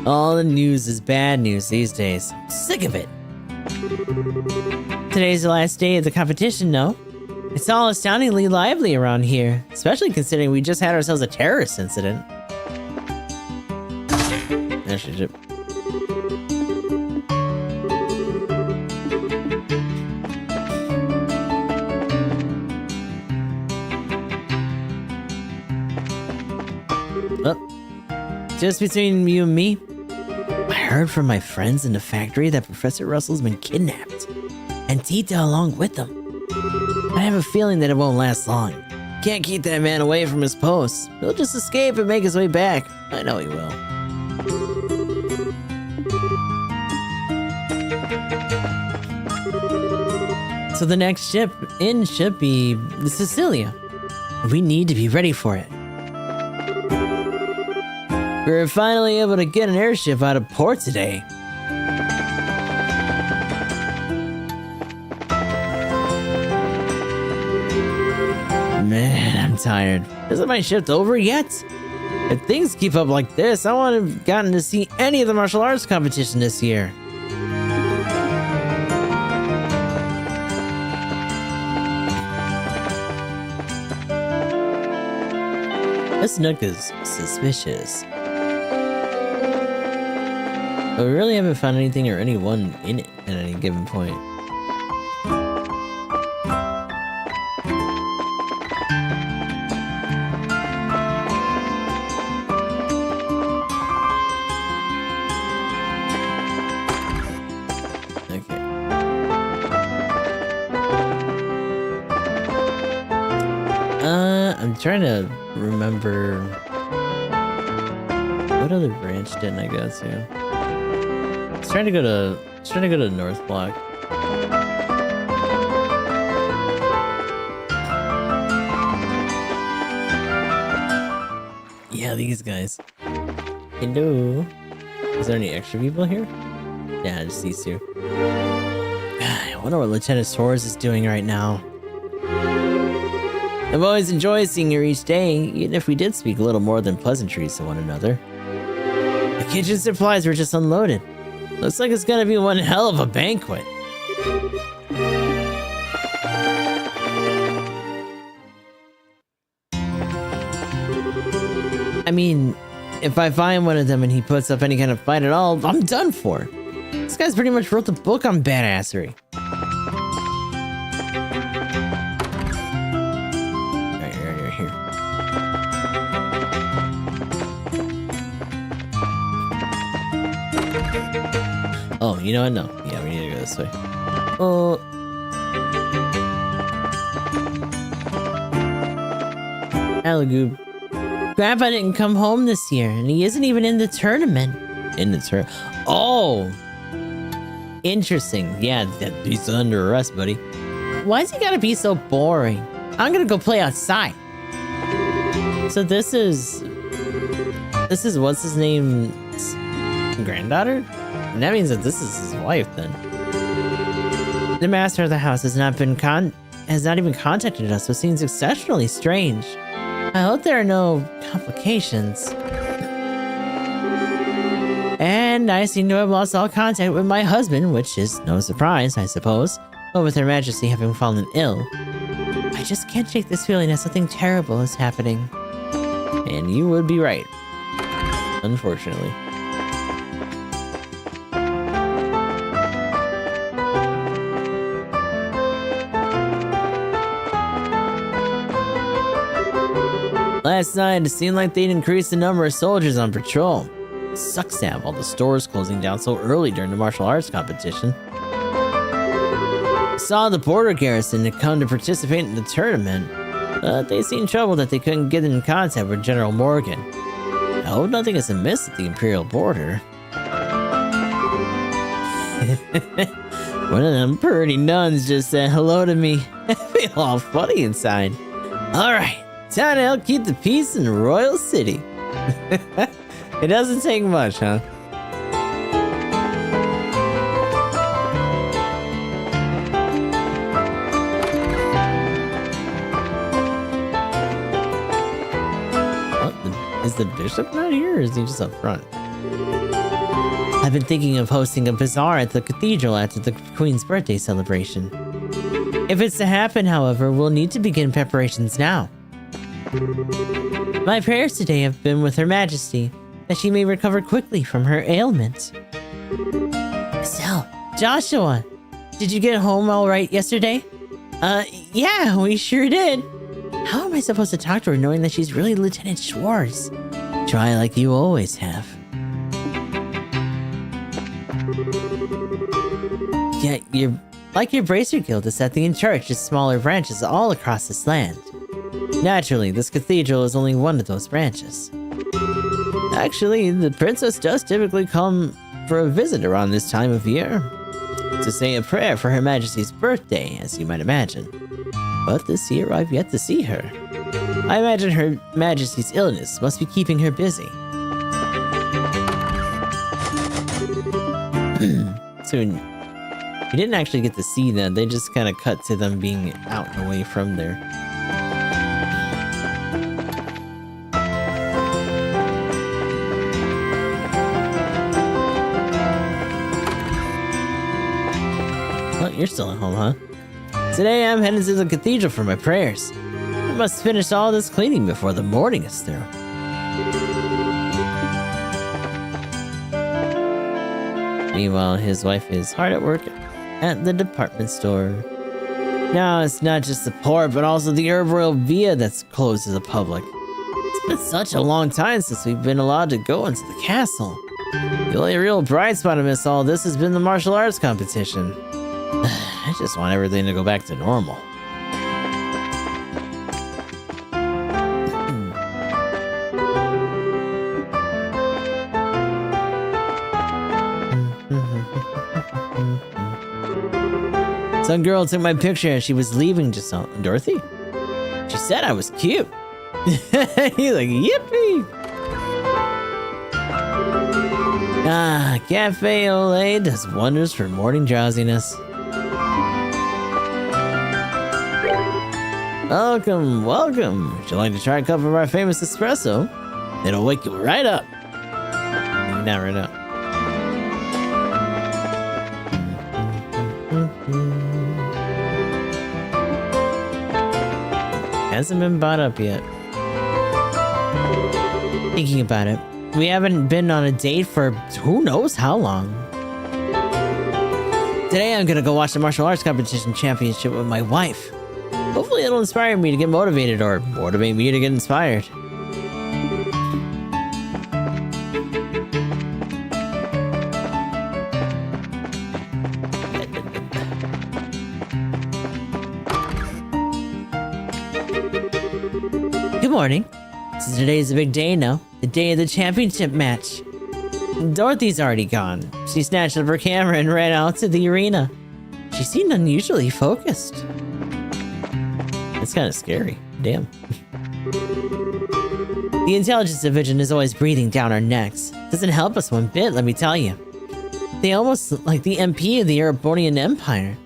All the news is bad news these days. I'm sick of it. Today's the last day of the competition, no? It's all astoundingly lively around here, especially considering we just had ourselves a terrorist incident. Airship. Oh, just between you and me, I heard from my friends in the factory that Professor Russell's been kidnapped, and Tita along with them. I have a feeling that it won't last long. Can't keep that man away from his post. He'll just escape and make his way back. I know he will. So the next ship in should be the Cecilia. We need to be ready for it. We're finally able to get an airship out of port today. Man, I'm tired. Isn't my shift over yet? If things keep up like this, I wouldn't have gotten to see any of the martial arts competition this year. This nook is suspicious. But we really haven't found anything or anyone in it at any given point. Okay. I'm trying to remember what other branch didn't I go to? I was trying to go to North Block. Yeah, these guys. Hello. Is there any extra people here? Yeah, just these two. I wonder what Lieutenant Torres is doing right now. I've always enjoyed seeing her each day, even if we did speak a little more than pleasantries to one another. The kitchen supplies were just unloaded. Looks like it's gonna be one hell of a banquet. I mean, if I find one of them and he puts up any kind of fight at all, I'm done for. This guy's pretty much wrote the book on badassery. Right here. Oh, you know what? No. Yeah, we need to go this way. Oh. Alagoob. Grandpa didn't come home this year, and he isn't even in the tournament. In the tournament? Oh! Interesting. Yeah, he's under arrest, buddy. Why's he gotta be so boring? I'm gonna go play outside. So this is what's his name's granddaughter? And that means that this is his wife, then. The master of the house has not even contacted us, so it seems exceptionally strange. I hope there are no complications. And I seem to have lost all contact with my husband, which is no surprise, I suppose, but with Her Majesty having fallen ill. I just can't shake this feeling that something terrible is happening. And you would be right. Unfortunately. Last night, it seemed like they'd increased the number of soldiers on patrol. It sucks to have all the stores closing down so early during the martial arts competition. I saw the border garrison had come to participate in the tournament, but they seemed troubled that they couldn't get in contact with General Morgan. I hope nothing is amiss at the Imperial border. One of them pretty nuns just said hello to me. I feel all funny inside. Alright. Time to help keep the peace in the royal city. It doesn't take much, huh? What? Is the bishop not here, or is he just up front? I've been thinking of hosting a bazaar at the cathedral after the Queen's birthday celebration. If it's to happen, however, we'll need to begin preparations now. My prayers today have been with Her Majesty, that she may recover quickly from her ailment. So, Joshua, did you get home all right yesterday? Yeah, we sure did. How am I supposed to talk to her knowing that she's really Lieutenant Schwartz? Try like you always have. Yeah, your Bracer Guild is setting in charge of smaller branches all across this land. Naturally, this cathedral is only one of those branches. Actually, the princess does typically come for a visit around this time of year, to say a prayer for Her Majesty's birthday, as you might imagine. But this year, I've yet to see her. I imagine Her Majesty's illness must be keeping her busy. So, we didn't actually get to see them, they just kind of cut to them being out and away from there. You're still at home, huh? Today I'm headed to the cathedral for my prayers. I must finish all this cleaning before the morning is through. Meanwhile, his wife is hard at work at the department store. Now, it's not just the port, but also the Herb Royal Via that's closed to the public. It's been such a long time since we've been allowed to go into the castle. The only real bright spot amidst all this has been the martial arts competition. I just want everything to go back to normal. Some girl took my picture as she was leaving just now. Dorothy? She said I was cute. He's like, yippee! Ah, Cafe Olay does wonders for morning drowsiness. Welcome, welcome. Would you like to try a cup of our famous espresso? It'll wake you right up. Not right now. Hasn't been bought up yet. Thinking about it, we haven't been on a date for who knows how long. Today I'm gonna go watch the martial arts competition championship with my wife. Hopefully it'll inspire me to get motivated or motivate me to get inspired. Good morning. Today's a big day now. The day of the championship match. Dorothy's already gone. She snatched up her camera and ran out to the arena. She seemed unusually focused. It's kind of scary. Damn. The intelligence division is always breathing down our necks. Doesn't help us one bit, let me tell you. They almost look like the MP of the Erebonian Empire.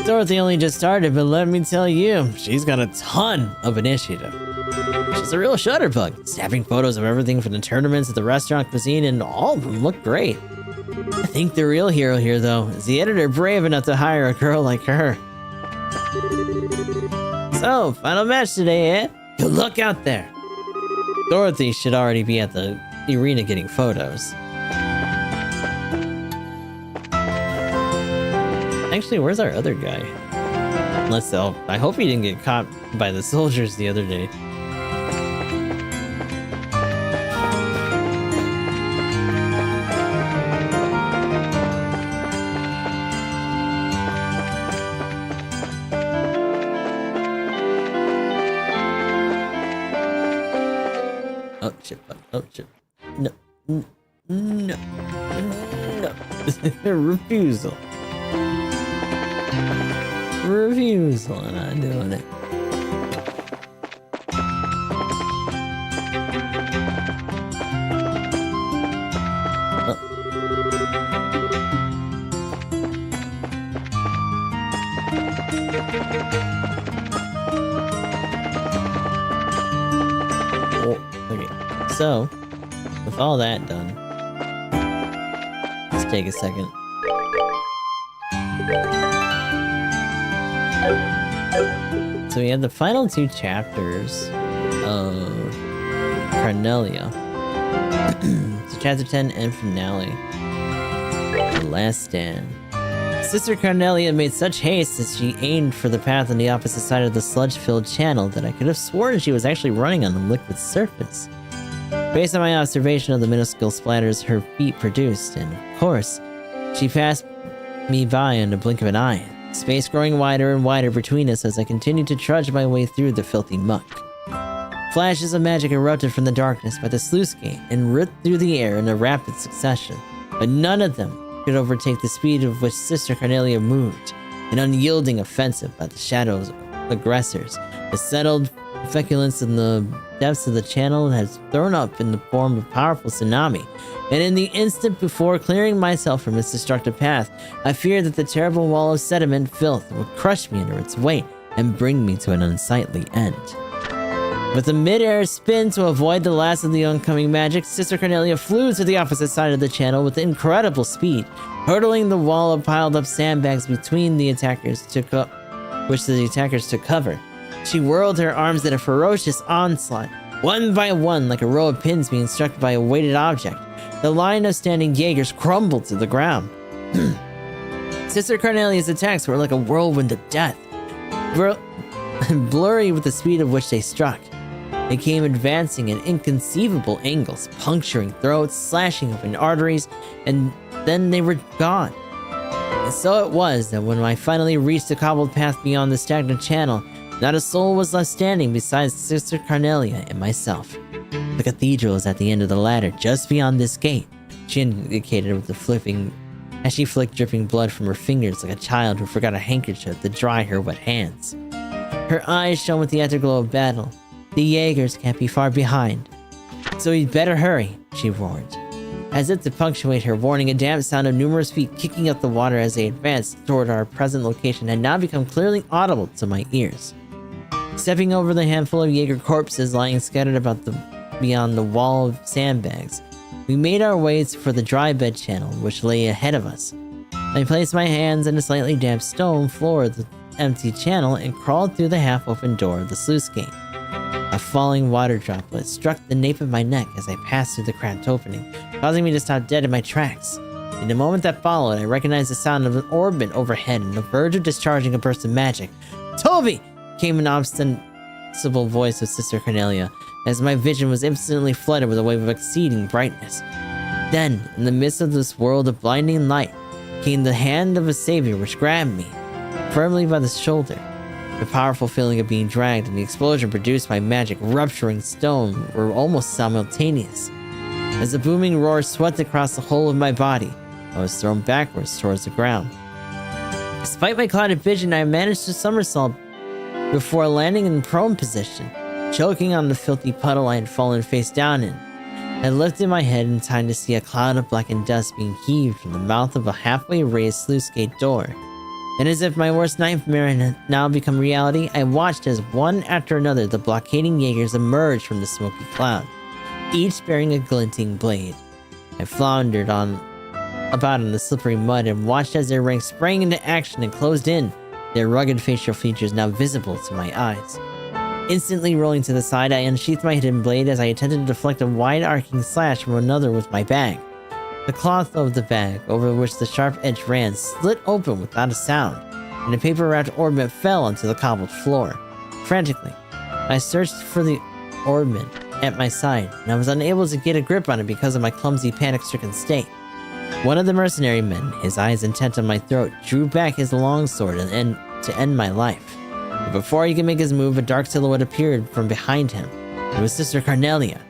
Dorothy only just started, but let me tell you, she's got a ton of initiative. She's a real shutterbug, snapping photos of everything from the tournaments to the restaurant cuisine, and all of them look great. I think the real hero here, though, is the editor brave enough to hire a girl like her. So, final match today, eh? Good luck out there. Dorothy should already be at the arena getting photos. Actually, where's our other guy? I hope he didn't get caught by the soldiers the other day. Oh shit, oh shit. No. No. No. Refusal. Refusal, I'm not doing it. Oh, okay. So, with all that done, let's take a second. So we had the final two chapters of Carnelia. So chapter 10 and finale. The Last Stand. Sister Carnelia made such haste as she aimed for the path on the opposite side of the sludge-filled channel that I could have sworn she was actually running on the liquid surface. Based on my observation of the minuscule splatters her feet produced, and of course, she passed me by in the blink of an eye. Space growing wider and wider between us as I continued to trudge my way through the filthy muck. Flashes of magic erupted from the darkness by the sluice gate and ripped through the air in a rapid succession, but none of them could overtake the speed of which Sister Carnelia moved, an unyielding offensive by the shadows aggressors. The settled feculence in the depths of the channel has thrown up in the form of powerful tsunami, and in the instant before clearing myself from its destructive path, I feared that the terrible wall of sediment filth would crush me under its weight and bring me to an unsightly end. With a mid-air spin to avoid the last of the oncoming magic, Sister Carnelia flew to the opposite side of the channel with incredible speed, hurdling the wall of piled-up sandbags between the attackers which the attackers took cover. She whirled her arms in a ferocious onslaught, one by one like a row of pins being struck by a weighted object. The line of standing Jaegers crumbled to the ground. Sister Carnelia's attacks were like a whirlwind of death, blurry with the speed of which they struck. They came advancing at inconceivable angles, puncturing throats, slashing open arteries, and then they were gone. And so it was that when I finally reached the cobbled path beyond the stagnant channel, not a soul was left standing besides Sister Carnelia and myself. The cathedral is at the end of the ladder, just beyond this gate, she indicated with the flipping, as she flicked dripping blood from her fingers like a child who forgot a handkerchief to dry her wet hands. Her eyes shone with the afterglow of battle. The Jaegers can't be far behind. So you'd better hurry, she roared. As if to punctuate her warning, a damp sound of numerous feet kicking up the water as they advanced toward our present location had now become clearly audible to my ears. Stepping over the handful of Jaeger corpses lying scattered about beyond the wall of sandbags, we made our way for the dry bed channel, which lay ahead of us. I placed my hands in the slightly damp stone floor of the empty channel and crawled through the half-open door of the sluice gate. A falling water droplet struck the nape of my neck as I passed through the cramped opening, causing me to stop dead in my tracks. In the moment that followed, I recognized the sound of an orbit overhead on the verge of discharging a burst of magic. "Toby!" came an ostensible voice of Sister Cornelia, as my vision was instantly flooded with a wave of exceeding brightness. Then, in the midst of this world of blinding light, came the hand of a savior which grabbed me firmly by the shoulder. The powerful feeling of being dragged and the explosion produced by magic rupturing stone were almost simultaneous. As the booming roar swept across the whole of my body, I was thrown backwards towards the ground. Despite my clouded vision, I managed to somersault before landing in prone position, choking on the filthy puddle I had fallen face down in. I lifted my head in time to see a cloud of blackened dust being heaved from the mouth of a halfway raised sluice gate door. And as if my worst nightmare had now become reality, I watched as one after another the blockading Jaegers emerged from the smoky cloud, each bearing a glinting blade. I floundered about in the slippery mud and watched as their ranks sprang into action and closed in, their rugged facial features now visible to my eyes. Instantly rolling to the side, I unsheathed my hidden blade as I attempted to deflect a wide-arcing slash from another with my bag. The cloth of the bag, over which the sharp edge ran, split open without a sound, and a paper-wrapped ornament fell onto the cobbled floor. Frantically, I searched for the ornament at my side, and I was unable to get a grip on it because of my clumsy, panic-stricken state. One of the mercenary men, his eyes intent on my throat, drew back his longsword to end my life. But before he could make his move, a dark silhouette appeared from behind him. It was Sister Cornelia.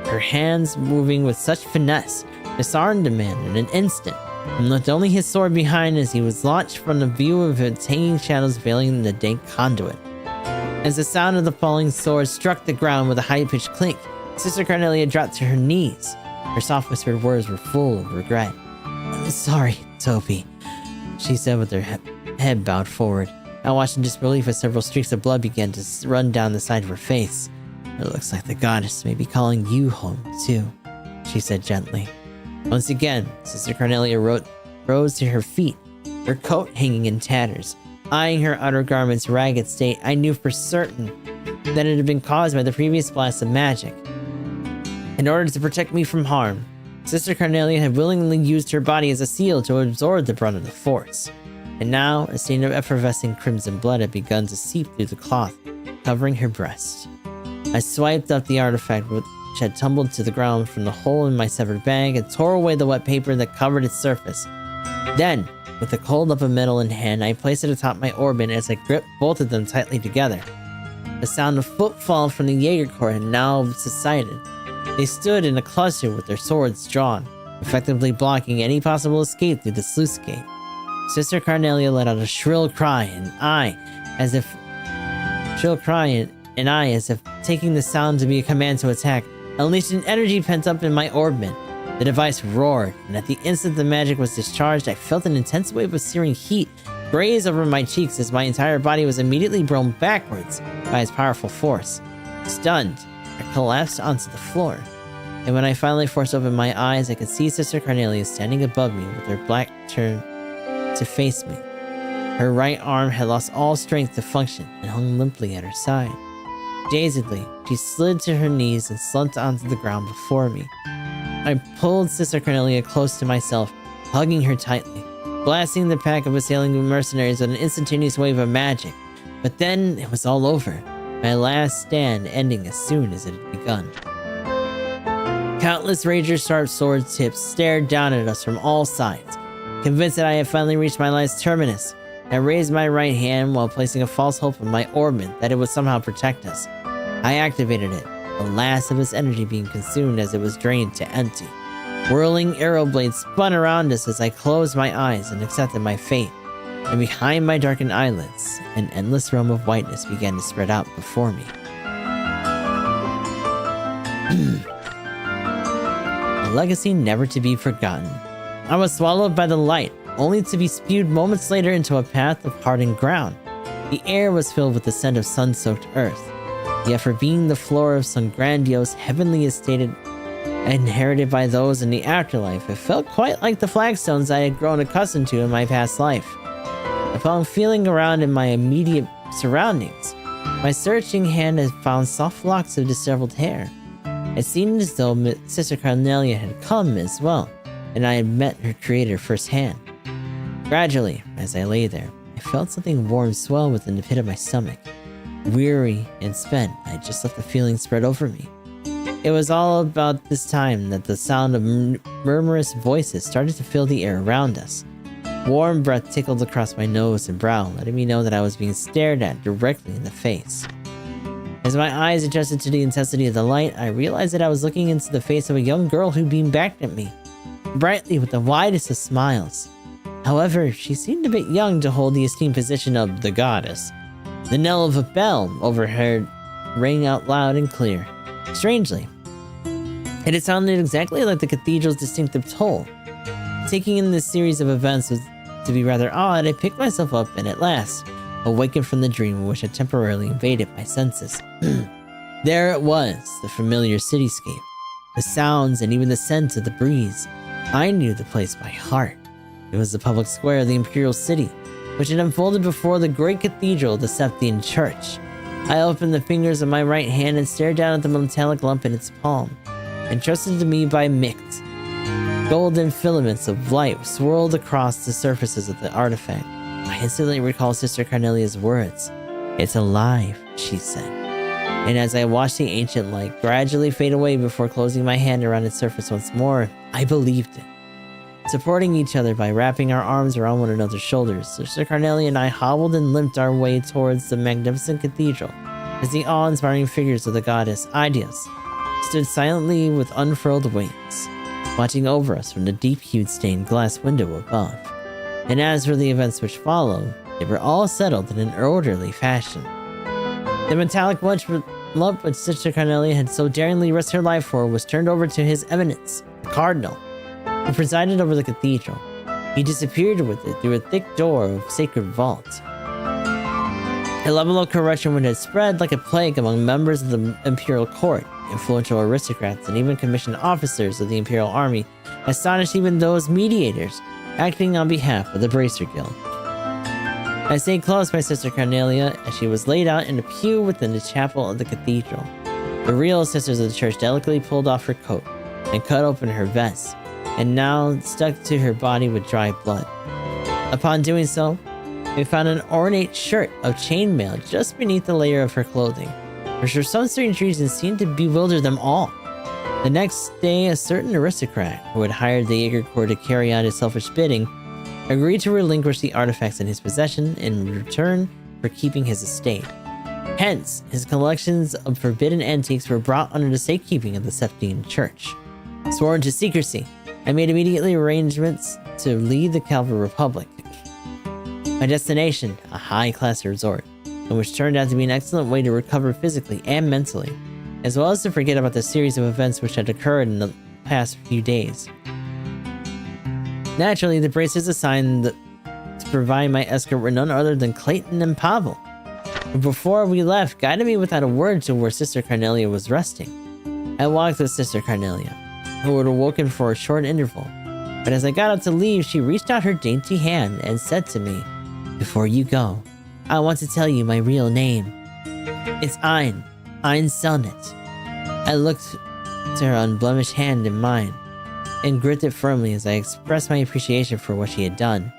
Her hands moving with such finesse, disarmed the man in an instant, and left only his sword behind as he was launched from the view of its hanging shadows veiling the dank conduit. As the sound of the falling sword struck the ground with a high-pitched clink, Sister Cornelia dropped to her knees. Her soft-whispered words were full of regret. "I'm sorry, Toby," she said with her head bowed forward. I watched in disbelief as several streaks of blood began to run down the side of her face. "It looks like the goddess may be calling you home, too," she said gently. Once again, Sister Cornelia rose to her feet, her coat hanging in tatters. Eyeing her outer garment's ragged state, I knew for certain that it had been caused by the previous blast of magic. In order to protect me from harm, Sister Cornelia had willingly used her body as a seal to absorb the brunt of the force. And now, a stain of effervescing crimson blood had begun to seep through the cloth, covering her breast. I swiped up the artifact which had tumbled to the ground from the hole in my severed bag and tore away the wet paper that covered its surface. Then, with the cold lump of metal in hand, I placed it atop my orban as I gripped both of them tightly together. The sound of footfall from the Jaeger Corps had now subsided. They stood in a cluster with their swords drawn, effectively blocking any possible escape through the sluice gate. Sister Cornelia let out a shrill cry, and I, as if taking the sound to be a command to attack, unleashed an energy pent up in my orbment. The device roared, and at the instant the magic was discharged, I felt an intense wave of searing heat graze over my cheeks as my entire body was immediately blown backwards by its powerful force. Stunned, I collapsed onto the floor, and when I finally forced open my eyes, I could see Sister Cornelia standing above me with her back turned to face me. Her right arm had lost all strength to function and hung limply at her side. Dazedly, she slid to her knees and slumped onto the ground before me. I pulled Sister Cornelia close to myself, hugging her tightly, blasting the pack of assailing mercenaries with an instantaneous wave of magic. But then it was all over, my last stand ending as soon as it had begun. Countless razor-sharp sword tips stared down at us from all sides. Convinced that I had finally reached my life's terminus, I raised my right hand while placing a false hope in my orbment that it would somehow protect us. I activated it, the last of its energy being consumed as it was drained to empty. Whirling arrow blades spun around us as I closed my eyes and accepted my fate, and behind my darkened eyelids, an endless realm of whiteness began to spread out before me. a legacy never to be forgotten. I was swallowed by the light, only to be spewed moments later into a path of hardened ground. The air was filled with the scent of sun-soaked earth. Yet for being the floor of some grandiose, heavenly estate inherited by those in the afterlife, it felt quite like the flagstones I had grown accustomed to in my past life. I found feeling around in my immediate surroundings. My searching hand had found soft locks of disheveled hair. It seemed as though Sister Cornelia had come as well, and I had met her creator firsthand. Gradually, as I lay there, I felt something warm swell within the pit of my stomach. Weary and spent, I just let the feeling spread over me. It was all about this time that the sound of murmurous voices started to fill the air around us. Warm breath tickled across my nose and brow, letting me know that I was being stared at directly in the face. As my eyes adjusted to the intensity of the light, I realized that I was looking into the face of a young girl who beamed back at me, brightly with the widest of smiles. However, she seemed a bit young to hold the esteemed position of the goddess. The knell of a bell overhead rang out loud and clear. Strangely, it had sounded exactly like the cathedral's distinctive toll. Taking in this series of events was to be rather odd, I picked myself up and at last awakened from the dream which had temporarily invaded my senses. There it was, the familiar cityscape, the sounds and even the scent of the breeze. I knew the place by heart. It was the public square of the Imperial City, which had unfolded before the great cathedral of the Septian Church. I opened the fingers of my right hand and stared down at the metallic lump in its palm. Entrusted to me by Mict, golden filaments of light swirled across the surfaces of the artifact. I instantly recalled Sister Cornelia's words. "It's alive," she said. And as I watched the ancient light gradually fade away before closing my hand around its surface once more, I believed it. Supporting each other by wrapping our arms around one another's shoulders, Sister Cornelia and I hobbled and limped our way towards the magnificent cathedral as the awe-inspiring figures of the goddess Idios stood silently with unfurled wings, watching over us from the deep-hued stained glass window above. And as for the events which followed, they were all settled in an orderly fashion. The metallic lump which Sister Cornelia had so daringly risked her life for was turned over to His Eminence, the Cardinal, who presided over the cathedral. He disappeared with it through a thick door of sacred vault. A level of corruption which had spread like a plague among members of the imperial court, influential aristocrats, and even commissioned officers of the imperial army astonished even those mediators acting on behalf of the Bracer Guild. I stayed close by Sister Cornelia as she was laid out in a pew within the chapel of the cathedral. The real sisters of the church delicately pulled off her coat and cut open her vest, and now stuck to her body with dry blood. Upon doing so, we found an ornate shirt of chainmail just beneath the layer of her clothing, which for some strange reason seemed to bewilder them all. The next day, a certain aristocrat, who had hired the Jaeger Corps to carry out his selfish bidding, agreed to relinquish the artifacts in his possession in return for keeping his estate. Hence, his collections of forbidden antiques were brought under the safekeeping of the Septian Church. Sworn to secrecy, I made immediately arrangements to leave the Calvary Republic. My destination, a high-class resort, and which turned out to be an excellent way to recover physically and mentally, as well as to forget about the series of events which had occurred in the past few days. Naturally, the Bracers assigned to provide my escort were none other than Clayton and Pavel, who before we left guided me without a word to where Sister Cornelia was resting. I walked with Sister Cornelia, who had awoken for a short interval, but as I got up to leave, she reached out her dainty hand and said to me, "Before you go, I want to tell you my real name. It's Ein Selnet." I looked to her unblemished hand in mine, and gripped it firmly as I expressed my appreciation for what she had done.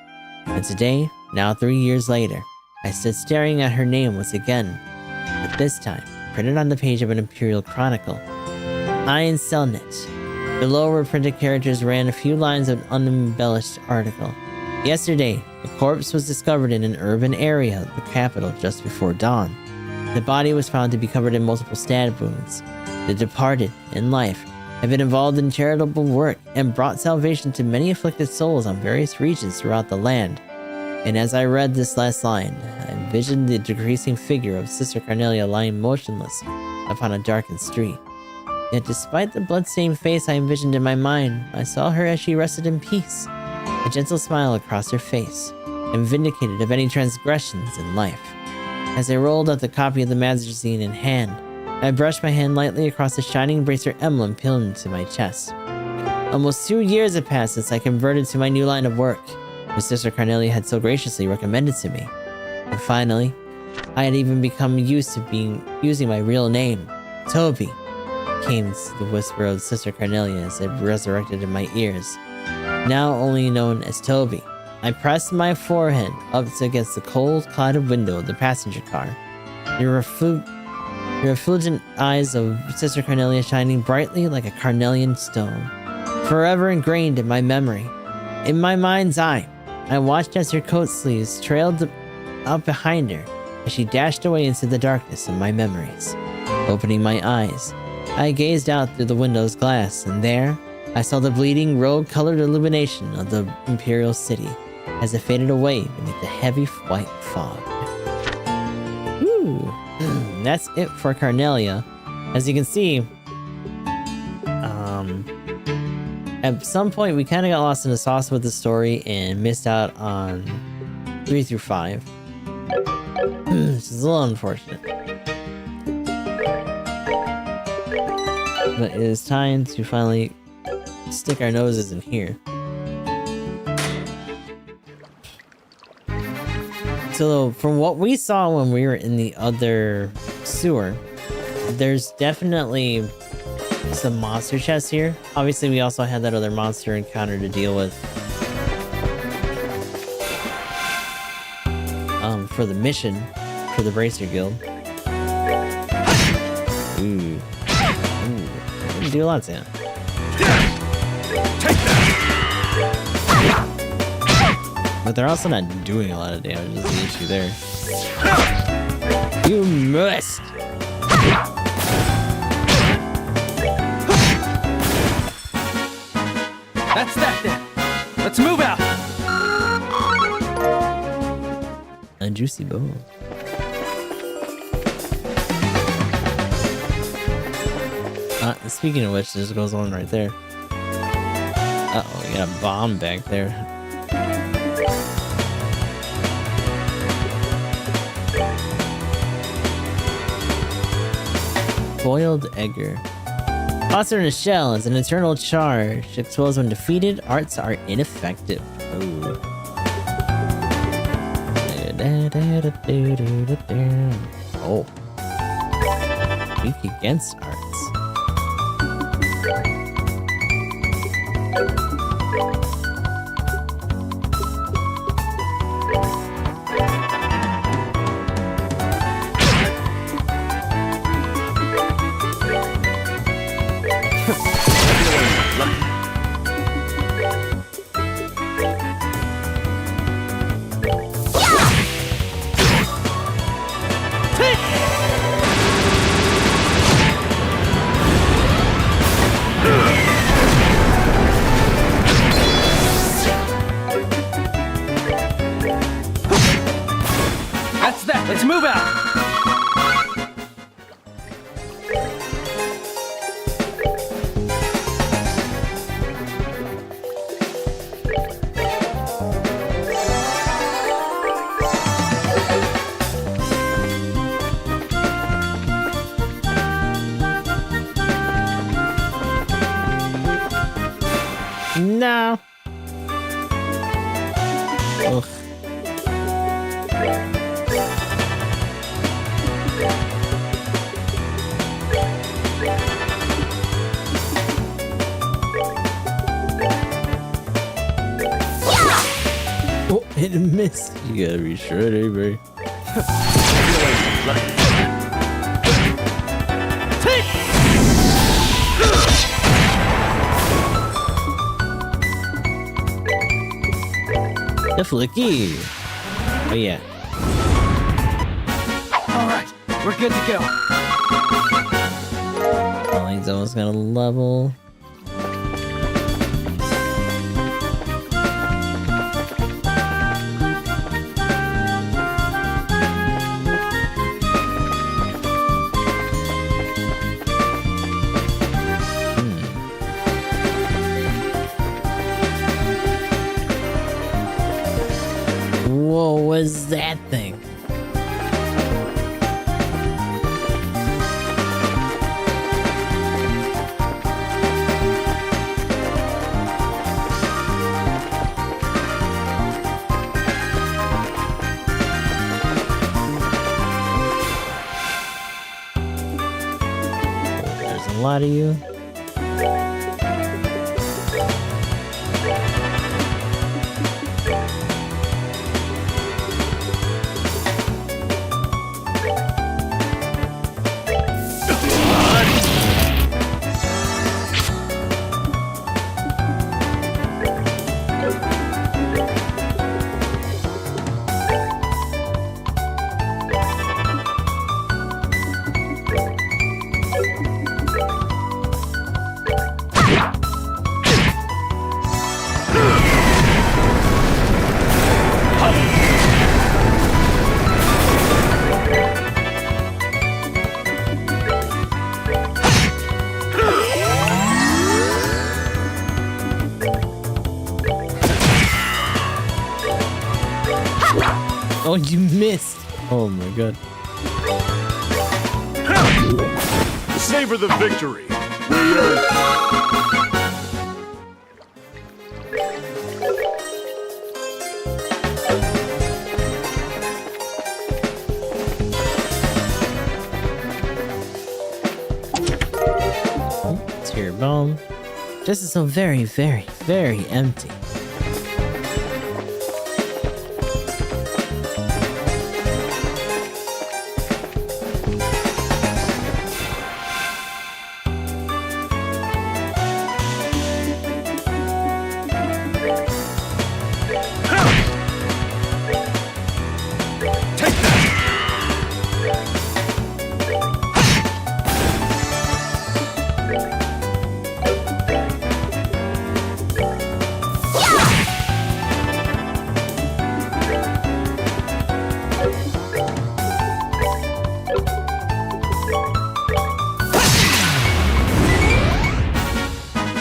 And today, now 3 years later, I stood staring at her name once again, but this time, printed on the page of an Imperial Chronicle. Ein Selnet. Below were printed characters ran a few lines of an unembellished article. Yesterday, a corpse was discovered in an urban area of the capital just before dawn. The body was found to be covered in multiple stab wounds. The departed, in life, have been involved in charitable work and brought salvation to many afflicted souls on various regions throughout the land. And as I read this last line, I envisioned the decreasing figure of Sister Cornelia lying motionless upon a darkened street. Yet despite the bloodstained face I envisioned in my mind, I saw her as she rested in peace, a gentle smile across her face, and vindicated of any transgressions in life. As I rolled out the copy of the magazine in hand, I brushed my hand lightly across the shining bracer emblem pinned to my chest. Almost 2 years had passed since I converted to my new line of work, which Sister Carnelia had so graciously recommended to me. And finally, I had even become used to using my real name, Toby. Came the whisper of Sister Carnelia as it resurrected in my ears. Now only known as Toby. I pressed my forehead up against the cold, clouded window of the passenger car. The refulgent eyes of Sister Carnelia shining brightly like a carnelian stone, forever ingrained in my memory. In my mind's eye, I watched as her coat sleeves trailed out behind her as she dashed away into the darkness of my memories. Opening my eyes, I gazed out through the window's glass, and there, I saw the bleeding, road-colored illumination of the Imperial City as it faded away beneath the heavy white fog. Woo! That's it for Carnelia. As you can see, at some point we kind of got lost in the sauce with the story and missed out on 3 through 5. Which is a little unfortunate. But it is time to finally stick our noses in here. So from what we saw when we were in the other sewer, there's definitely some monster chests here. Obviously we also had that other monster encounter to deal with for the mission for the Bracer Guild. Ooh. We can do lots, yeah. Take that! But they're also not doing a lot of damage, is the issue there. You missed! That's that then. Let's move out. A juicy bone. Speaking of which, this goes on right there. Uh-oh, we got a bomb back there. Boiled egger. Tossed in a shell is an eternal charge. Explodes when defeated. Arts are ineffective. Ooh. Oh. Weak against arts. That's that. Let's move out. No. Ugh. Oh, it missed. You gotta be sure, baby. The flicky. Oh yeah. All right, we're good to go. Oh, he's almost got a level. a lot of you. Oh, you missed. Oh my god. Savor the victory. We are... Tear bone. This is so very, very, very empty.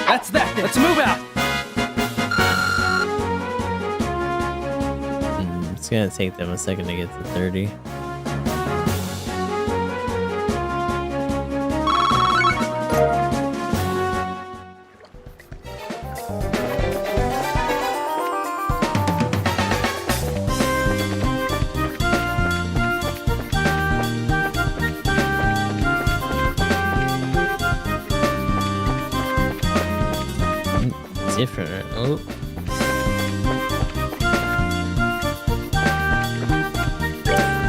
That's that then. Let's move out. It's gonna take them a second to get to 30. Different. Oh.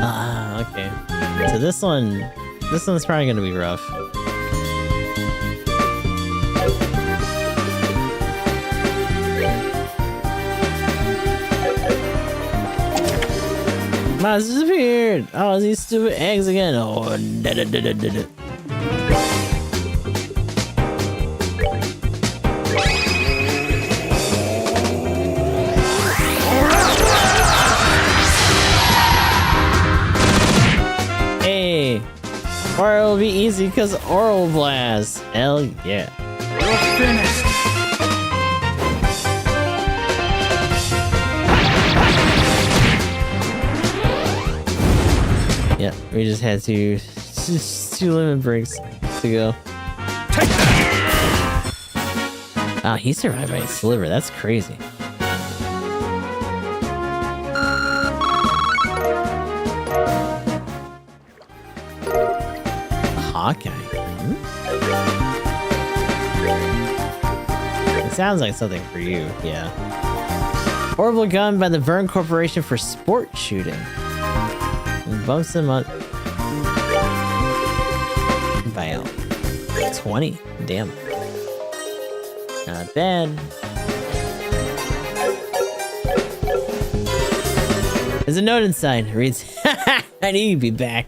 Ah, okay. So this one's probably gonna be rough. Miles disappeared. Oh, these stupid eggs again. Oh, or it'll be easy because Oral Blast. Hell yeah. We're finished. Yeah, we just had two limit breaks to go. Take that. Wow, he survived by a sliver. That's crazy. Hawkeye. It sounds like something for you, yeah. Orbital gun by the Vern Corporation for sport shooting. And bumps him up by 20. Damn. Not bad. There's a note inside. It reads, I knew you'd be back.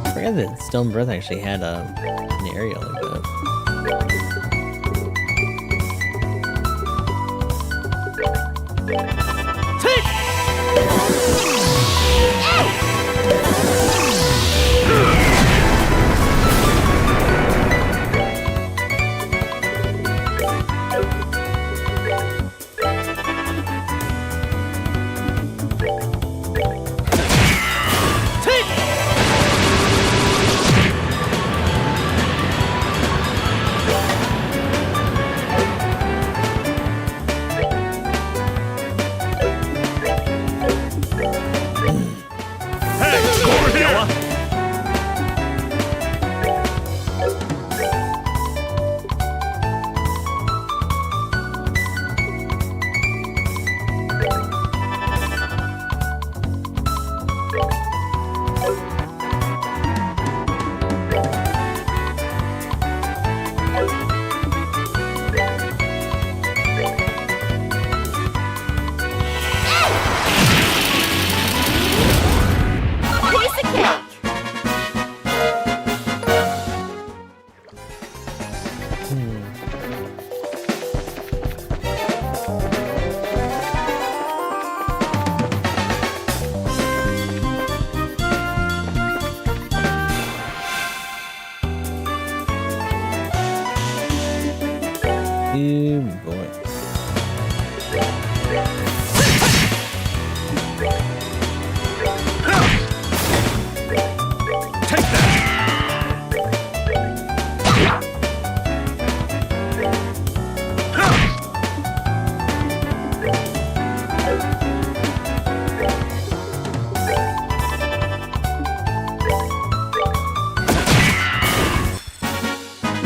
I forgot that Stone Breath actually had an area like that.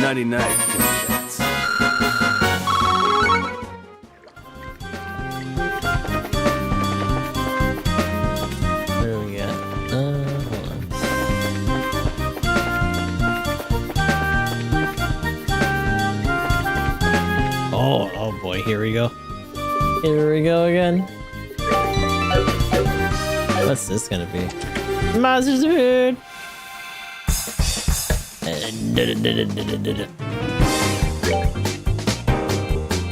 Nighty-night, Democrats. What do we got? Hold on. Oh boy, here we go. Here we go again. What's this gonna be? Monsters food!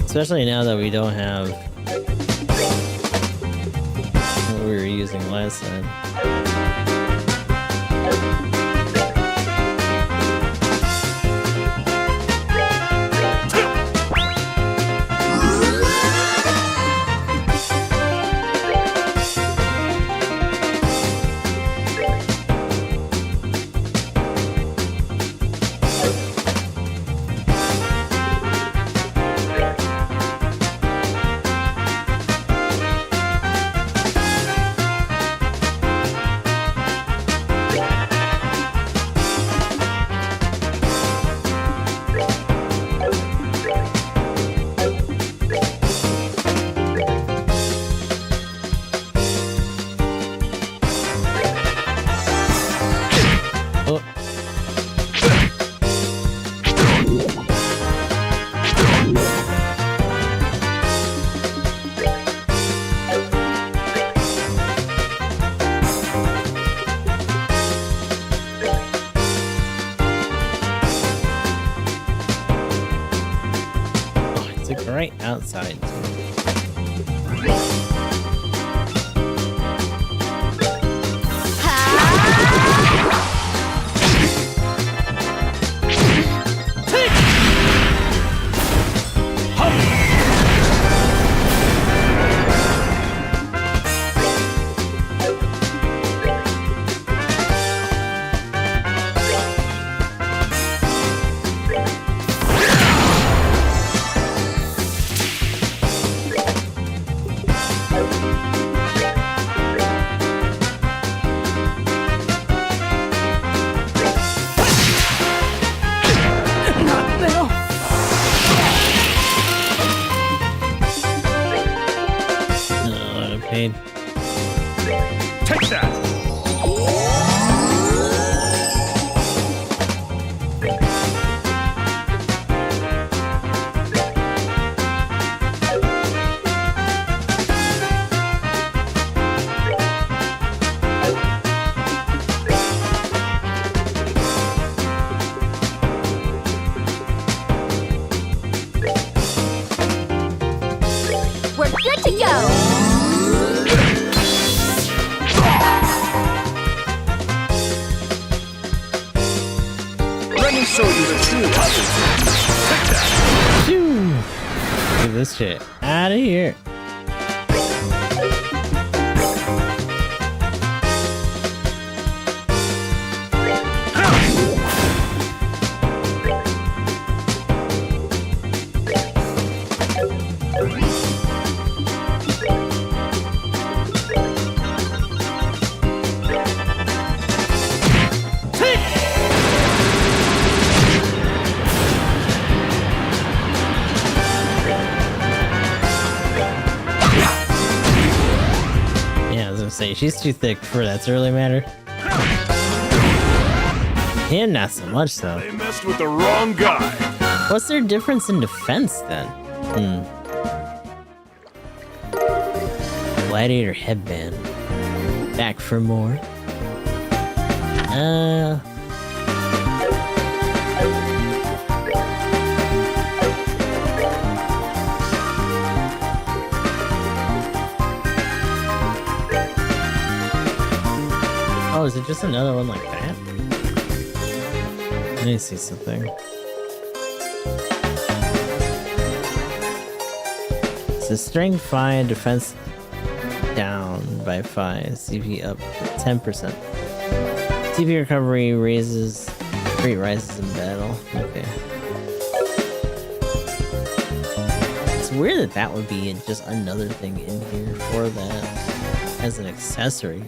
Especially now that we don't have what we were using last time. Right outside. Take that! We're good to go! Show you the true opposite. Take that. Get this shit out of here. Say she's too thick for that to really matter. Him not so much though. They messed with the wrong guy. What's their difference in defense then? Gladiator headband. Back for more. Oh, is it just another one like that? Let me see something. So strength 5, defense down by 5, CP up 10%. CP recovery raises, rate rises in battle. Okay. It's weird that that would be just another thing in here for that as an accessory.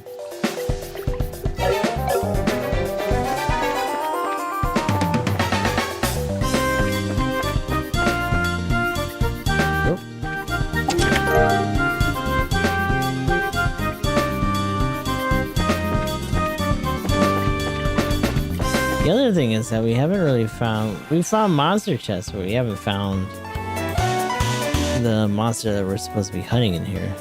The other thing is that we haven't really found... We found monster chests, but we haven't found the monster that we're supposed to be hunting in here.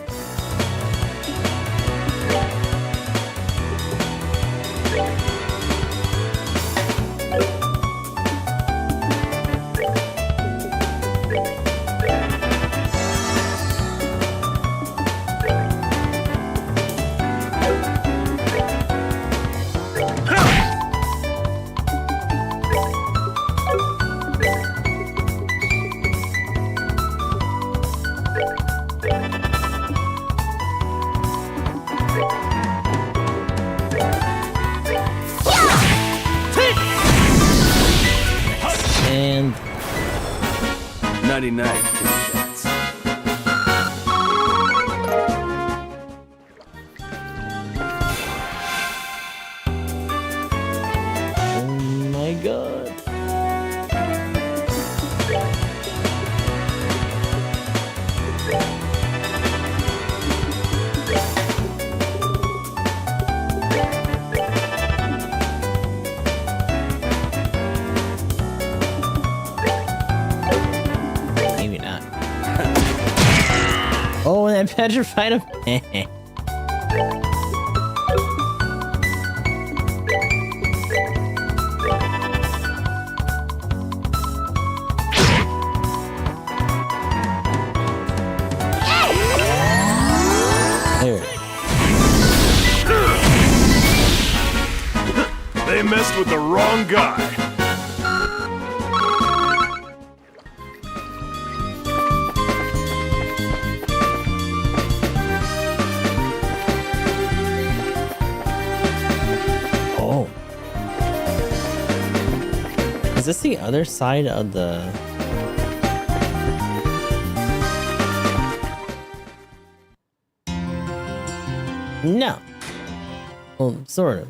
And 99 kitty cats. oh my god. Maybe not. Oh, and that petrified him. There. They messed with the wrong guy. Oh. Is this the other side of the... No. Well, sort of.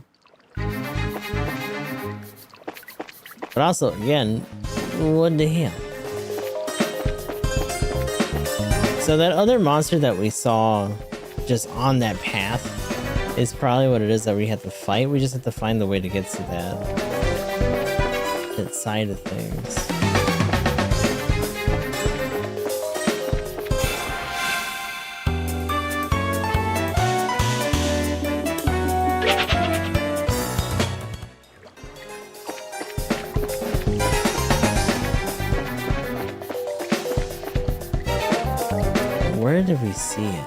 But also, again, what the hell? So that other monster that we saw just on that path is probably what it is that we have to fight. We just have to find the way to get to that side of things. Where did we see it?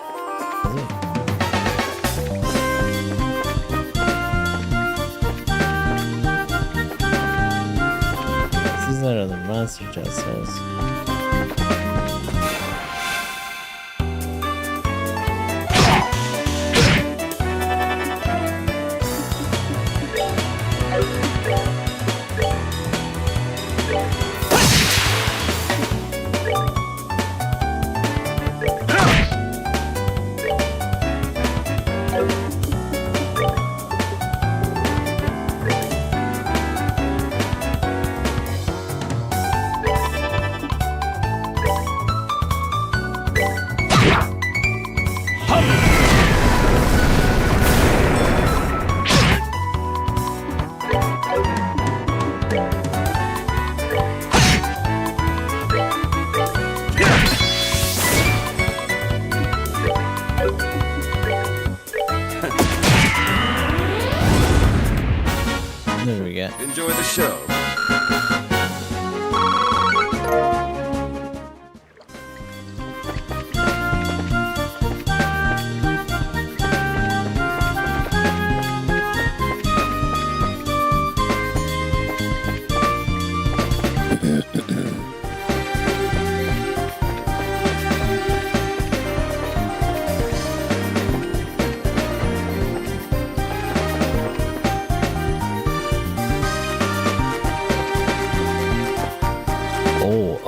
This is that other monster chest house. There we go. Enjoy the show.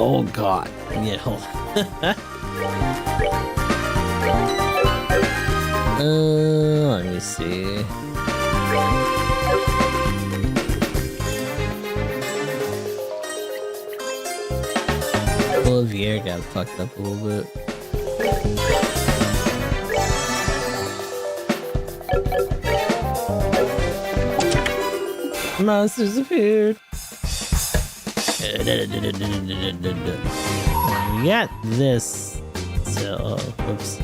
Oh god. Yeah, hold let me see. Olivier got fucked up a little bit. Monsters appeared. We got this. So, oops.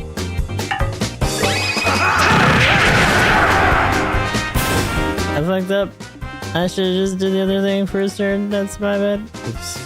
I fucked up. I should have just did the other thing for his turn. That's my bad. Oops.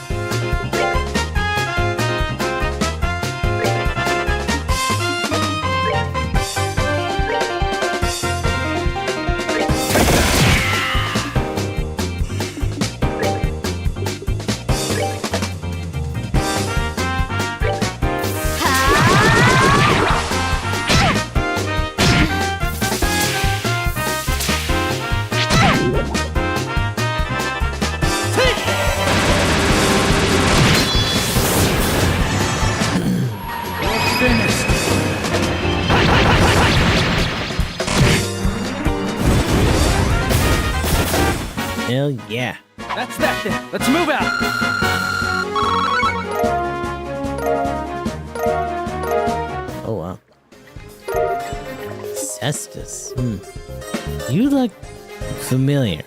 Hell yeah. That's that then. Let's move out. Oh wow. Cestus. You look familiar.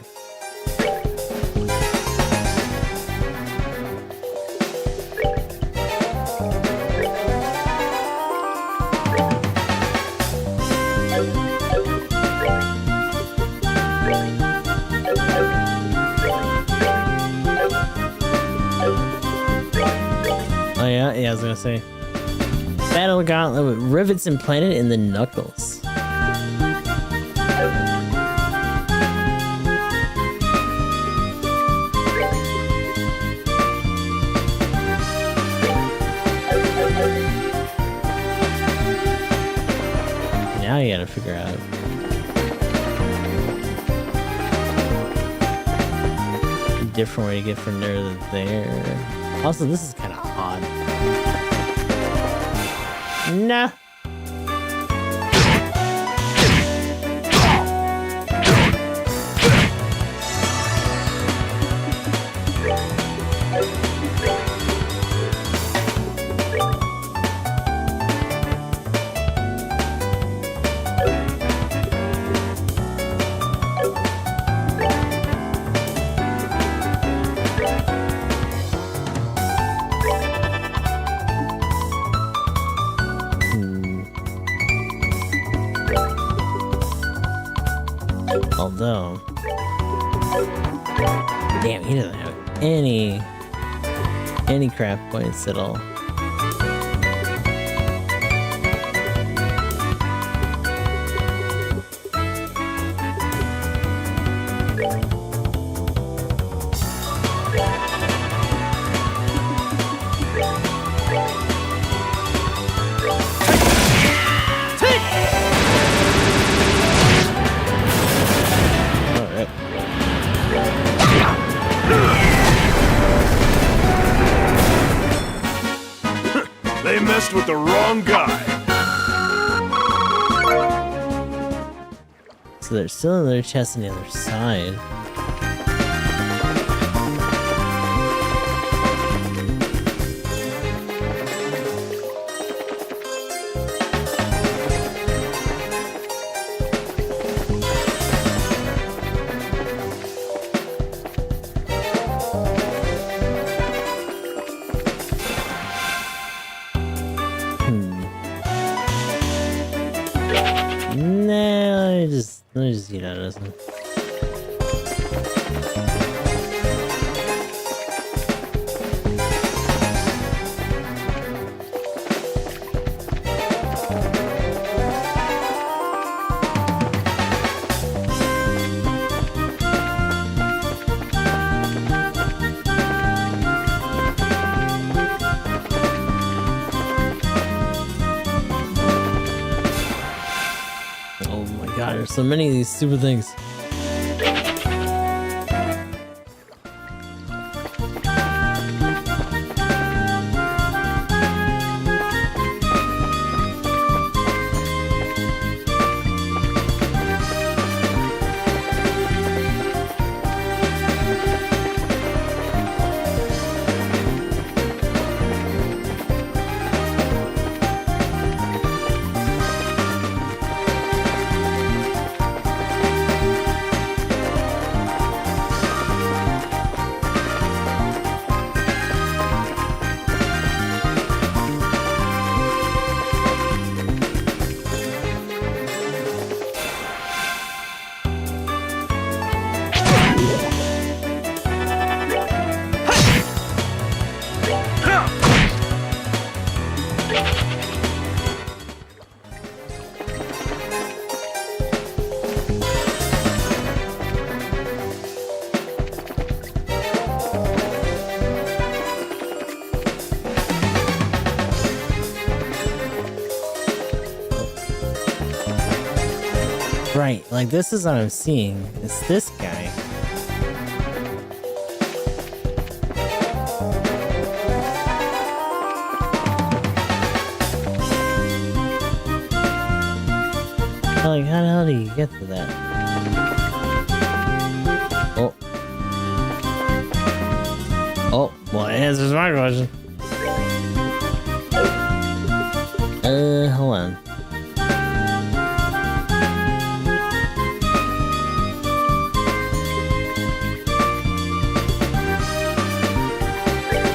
Oh yeah, I was gonna say. Battle gauntlet with rivets implanted in the knuckles. Now you gotta figure out a different way to get from there to there. Also, this is kind of odd. Nah. Although, damn, he doesn't have any craft points at all. They messed with the wrong guy. So there's still another chest on the other side. Nah, let me just get out of this one. Oh my god, there's so many of these stupid things. Right, like this is what I'm seeing. It's this guy. Like, how the hell do you get to that? Oh. Oh, well, it answers my question. Hold on.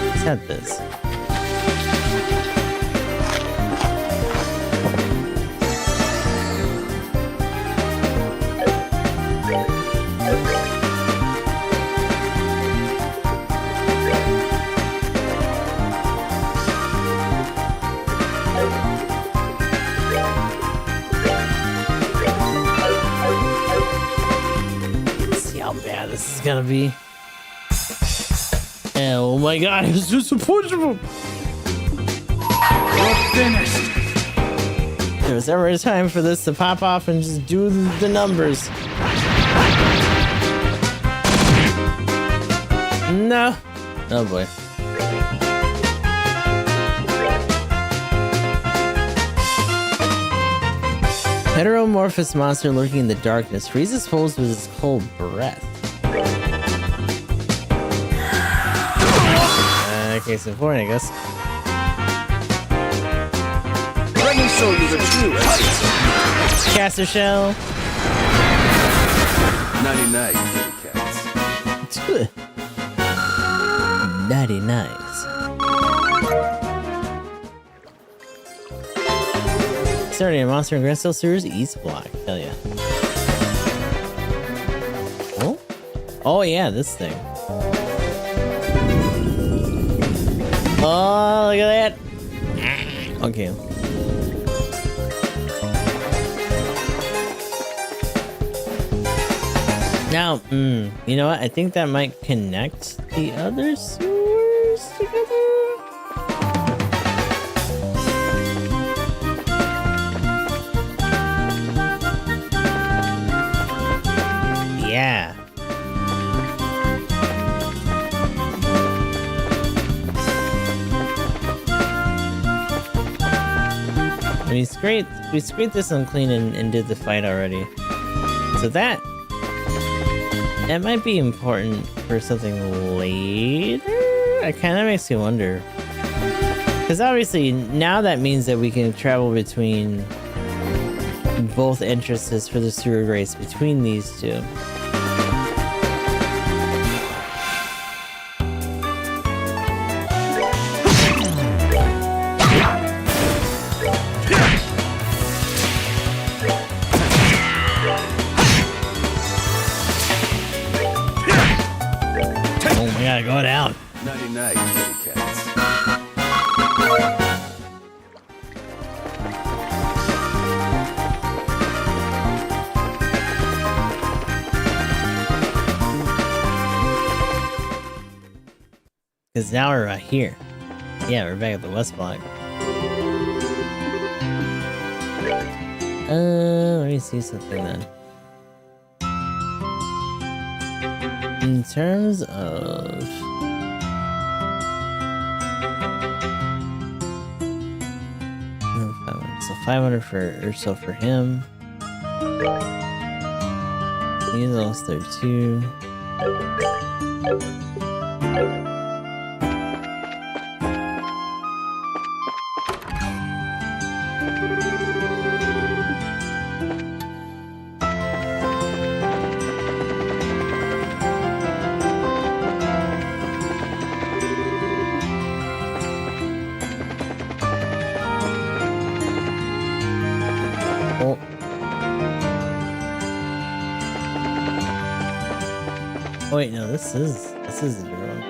Let's have this. This is gonna be. Oh my god, it's just unfortunate. We're finished. There was ever a time for this to pop off and just do the numbers. No. Oh boy. Heteromorphous monster lurking in the darkness freezes foes with his cold breath. Case in point, I guess. Let me show you the truth. Caster shell. 99 kitty cats. 99s. Starting a monster in Grand Steel Sewers East Block. Hell yeah. Oh? Oh yeah, this thing. Oh, look at that. Okay. Now, you know what? I think that might connect the other sewers together. Yeah. We scraped this one clean and did the fight already. So that might be important for something later. It kind of makes you wonder. Because obviously now that means that we can travel between both entrances for the sewer race between these two. Go down. 99 kitty cats. Because now we're right here. Yeah, we're back at the West Block. Let me see something then. In terms of so 500 or so for him. He's lost there too. Oh wait, no, this is the drone.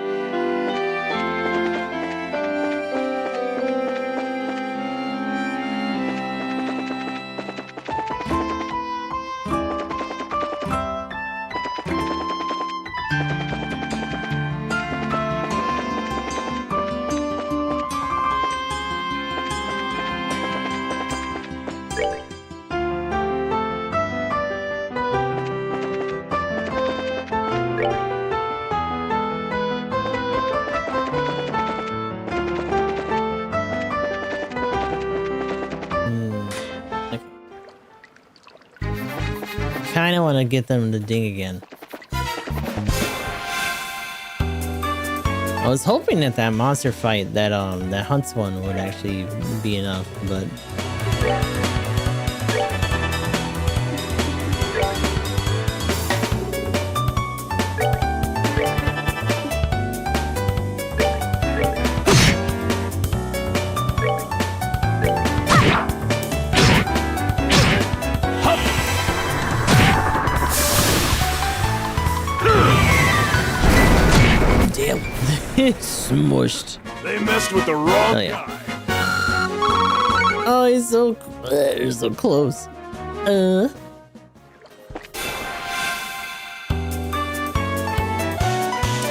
kind of want to get them to ding again. I was hoping that that monster fight, that hunts one, would actually be enough, but damn, it's smushed. They messed with the wrong Oh, yeah. guy. Oh, he's so close.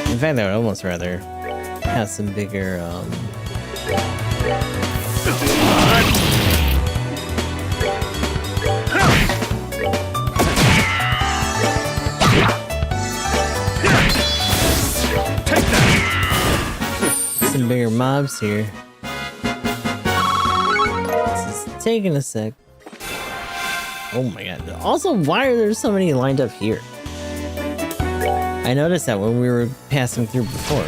In fact, I would almost rather have some bigger, some bigger mobs here. This is taking a sec. Oh my god. Also, why are there so many lined up here? I noticed that when we were passing through before.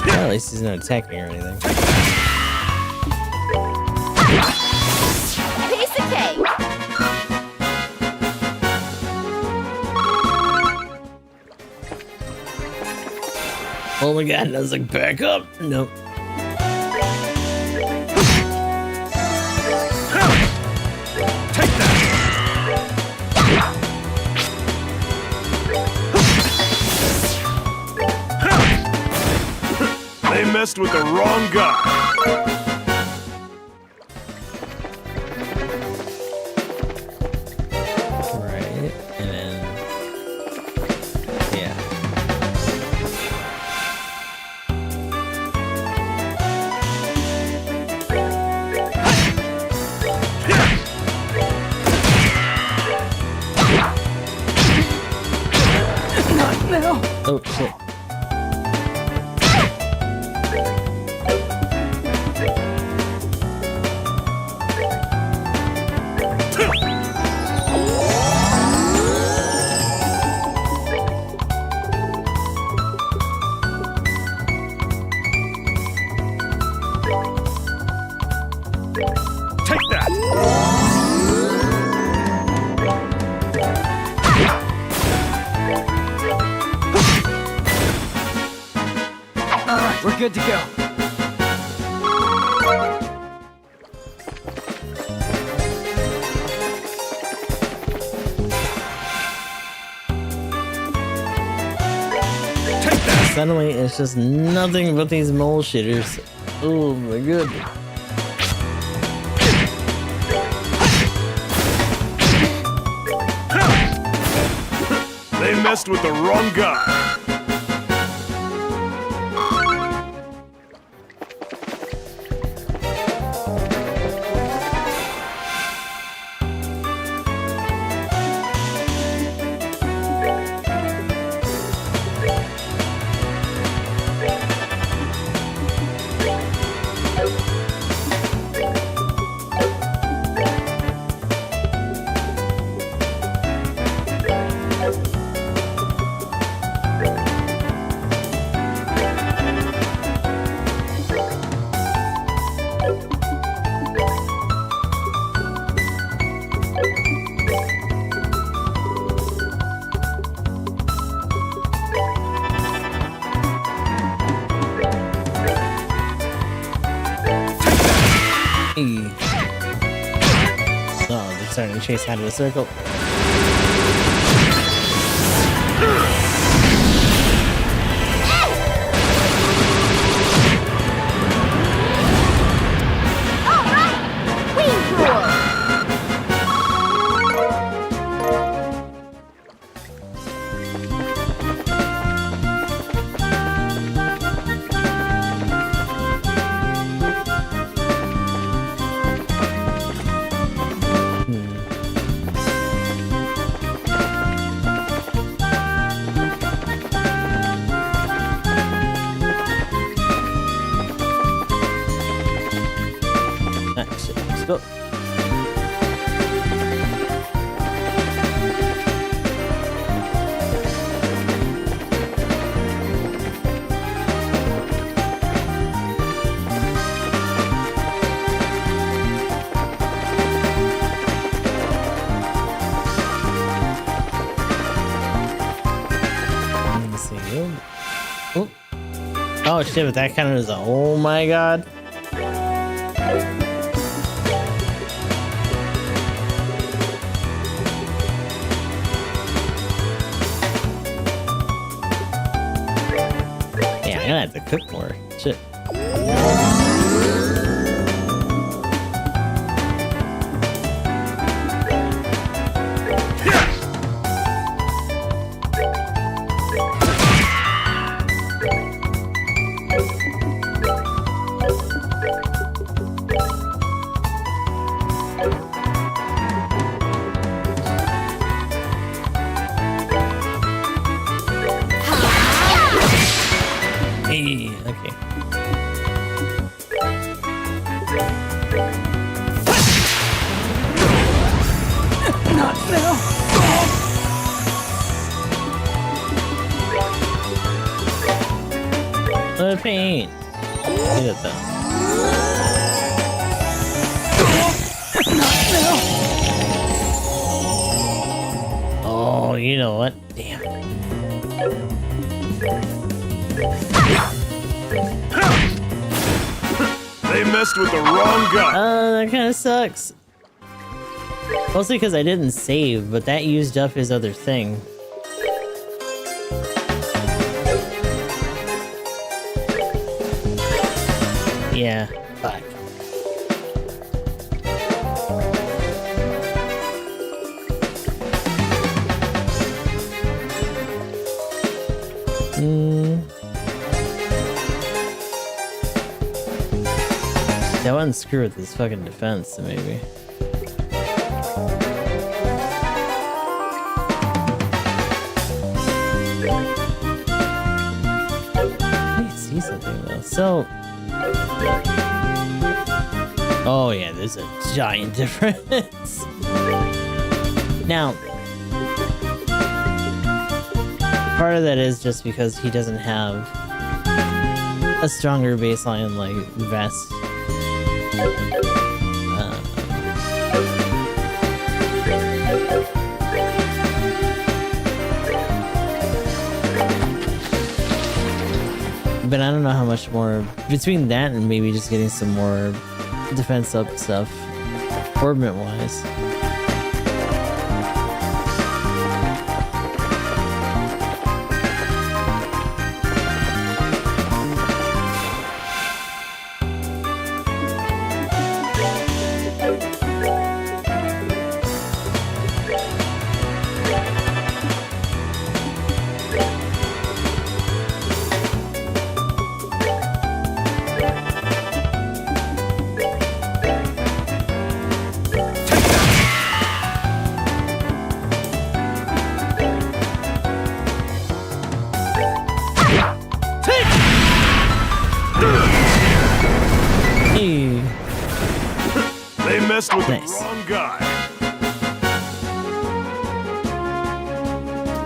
Well, at least he's not attacking or anything. Piece of cake. Oh my god, I was like, back up! Nope. Take that! They messed with the wrong guy. Right, and then... yeah. Not now. Oh, shit. Take that! All right, we're good to go. Take that! Suddenly, it's just nothing but these mole shitters. Oh my goodness. They messed with the wrong guy. Hey. Oh, they're starting to chase out of the circle. go. Let me see. Oh. Oh shit, but that counted as a, oh my god. Yeah, I'm gonna have to cook more. Shit. Hey, okay. Not now. Let it paint. Look at that. Oh, you know what? Damn. They messed with the wrong guy. That kind of sucks. Mostly because I didn't save, but that used up his other thing. Yeah, fuck. That wouldn't screw with his fucking defense, so maybe. I need to see something though. So. Oh yeah, there's a giant difference. Now, part of that is just because he doesn't have a stronger baseline like vest. But I don't know how much more between that and maybe just getting some more defense up stuff, orbment wise. They messed with Nice. the wrong guy.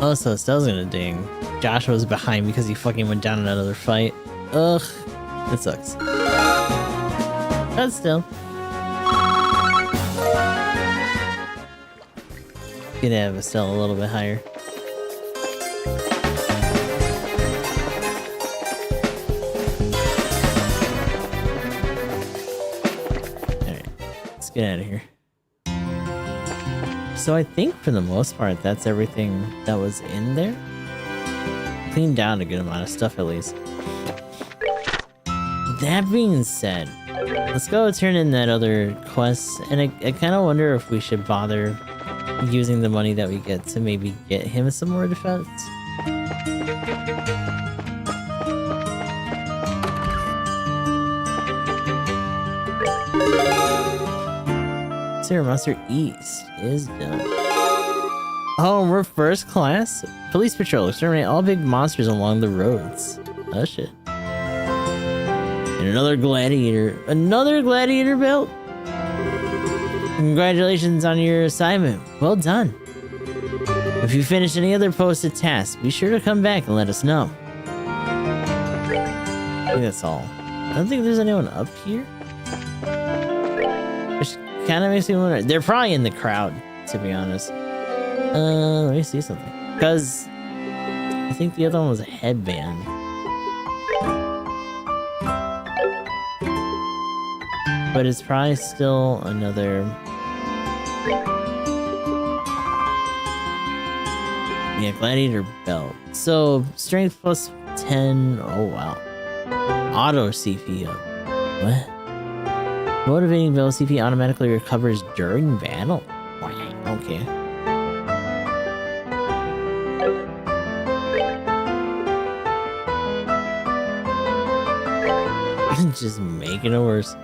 Oh, so Estelle's gonna ding. Joshua's behind because he fucking went down in another fight. Ugh, that sucks. But still, gonna have Estelle a little bit higher. Get out of here. So I think for the most part that's everything that was in there. Cleaned down a good amount of stuff at least. That being said, let's go turn in that other quest, and I kind of wonder if we should bother using the money that we get to maybe get him some more defense. Monster East is done. Oh, we're first class? Police patrol. Exterminate all big monsters along the roads. Oh shit. And another gladiator. Another gladiator belt? Congratulations on your assignment. Well done. If you finish any other posted tasks, be sure to come back and let us know. I think that's all. I don't think there's anyone up here. Which kind of makes me wonder. They're probably in the crowd, to be honest. Let me see something. Because I think the other one was a headband. But it's probably still another... Yeah, gladiator belt. So, strength plus 10. Oh, wow. Auto CP up. What? Motivating belt CP automatically recovers during battle. Okay. Just making it worse.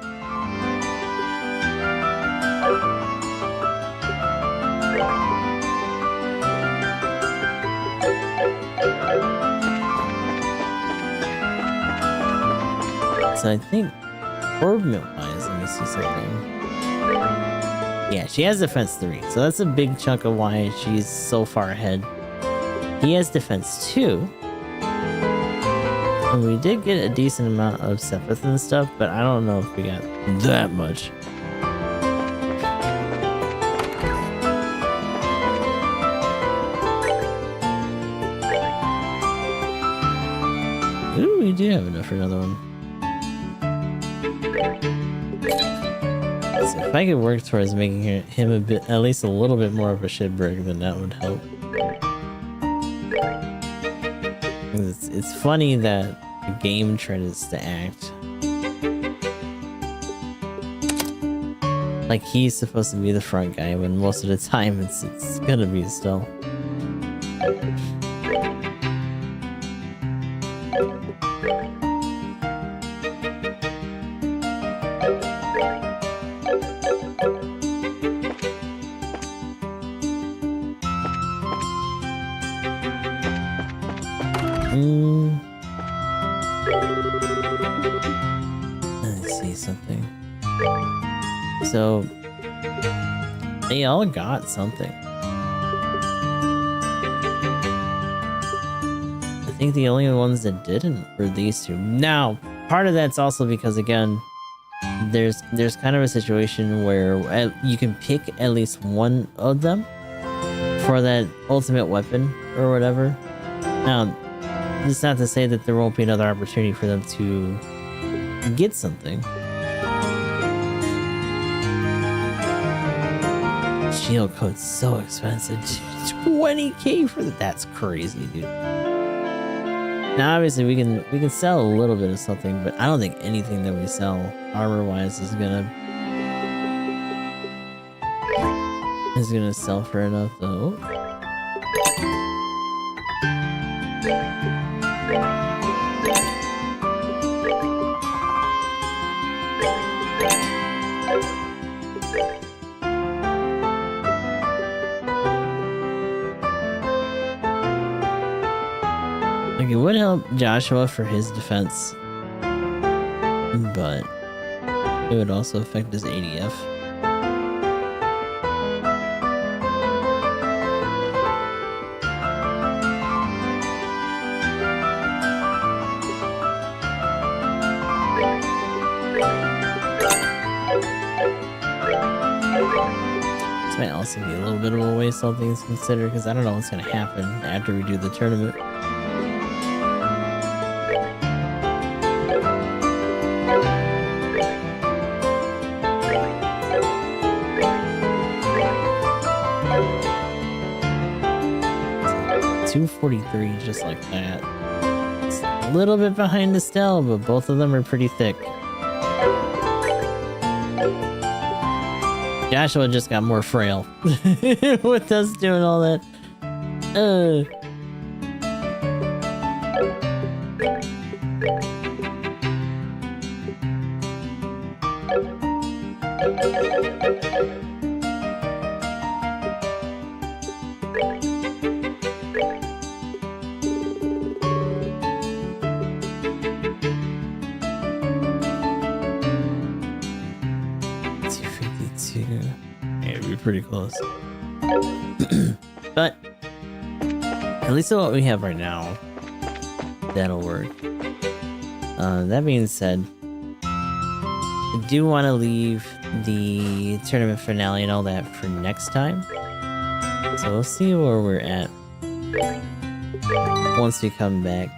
So I think orb milk wise, let me see something. Yeah, she has defense 3, so that's a big chunk of why she's so far ahead. He has defense 2. And we did get a decent amount of Sepith and stuff, but I don't know if we got that much. Ooh, we do have enough for another one. So if I could work towards making him a bit, at least a little bit more of a shitbrick, then that would help. It's funny that the game tries to act like he's supposed to be the front guy when most of the time it's gonna be Estelle. Let's see something. So they all got something. I think the only ones that didn't were these two. Now, part of that's also because, again, there's kind of a situation where you can pick at least one of them for that ultimate weapon or whatever. Now, it's not to say that there won't be another opportunity for them to get something. Shield code's so expensive, dude. 20k for that. That's crazy, dude. Now, obviously, we can sell a little bit of something, but I don't think anything that we sell armor-wise is gonna sell for enough, though. Like, it would help Joshua for his defense, but it would also affect his ADF. This might also be a little bit of a waste, all things considered, because I don't know what's going to happen after we do the tournament. .243 just like that. It's a little bit behind Estelle, but both of them are pretty thick. Joshua just got more frail with us doing all that. pretty close. But at least what we have right now, that'll work. That being said, I do want to leave the tournament finale and all that for next time. So we'll see where we're at once we come back.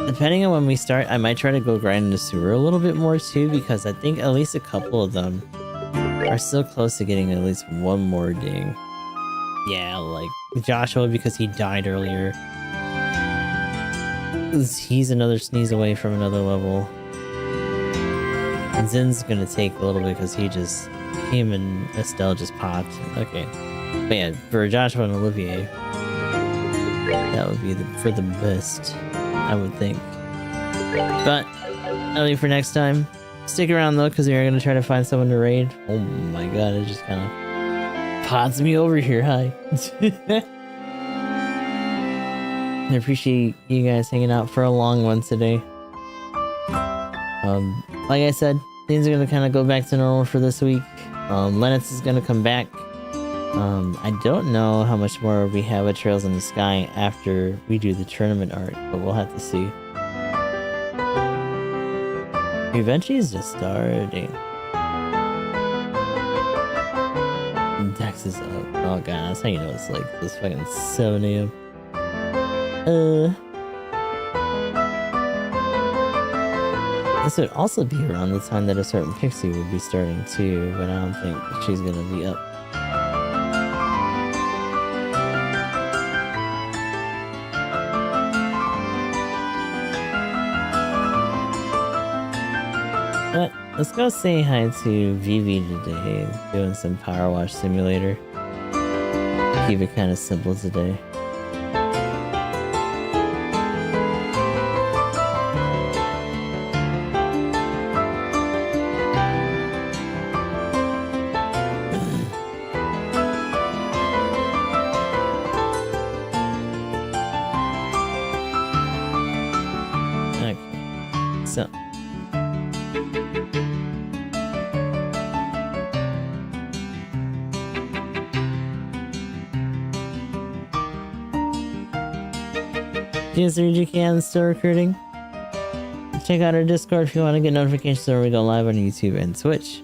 Depending on when we start, I might try to go grind in the sewer a little bit more too, because I think at least a couple of them are still close to getting at least one more ding. Yeah, like Joshua, because he died earlier. He's another sneeze away from another level. And Zin's gonna take a little bit because him and Estelle just popped. Okay. But yeah, for Joshua and Olivier, that would be for the best, I would think. But that'll be for next time. Stick around though, because we are gonna try to find someone to raid. Oh my god, it just kind of pods me over here. Hi. I appreciate you guys hanging out for a long one today. Like I said, things are gonna kind of go back to normal for this week. Lennox is gonna come back. I don't know how much more we have at Trails in the Sky after we do the tournament art, but we'll have to see. Eventually is just starting. Dex is up. Oh god, that's how you know it's like this fucking 7 AM. This would also be around the time that a certain Pixie would be starting too, but I don't think she's gonna be up. But let's go say hi to Vivi today, doing some Power Wash Simulator. Keep it kind of simple today. So PS3GK still recruiting. Check out our Discord if you want to get notifications when we go live on YouTube and Twitch.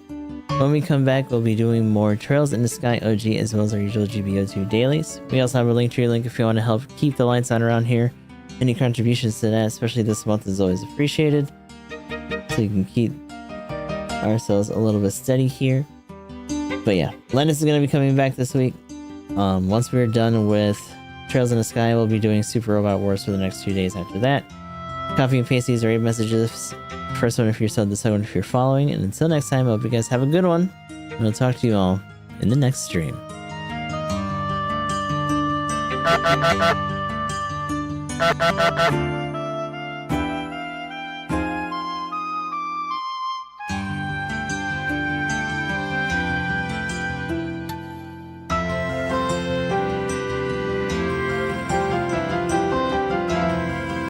When we come back, we'll be doing more Trails in the Sky OG as well as our usual GBO2 dailies. We also have a link to your link if you want to help keep the lights on around here. Any contributions to that, especially this month, is always appreciated. So you can keep ourselves a little bit steady here. But yeah, Lennox is going to be coming back this week. Once we're done with Trails in the Sky, we'll be doing Super Robot Wars for the next 2 days after that. Copy and paste these raid messages. First one if you're subbed, the second one if you're following. And until next time, I hope you guys have a good one. And I'll talk to you all in the next stream.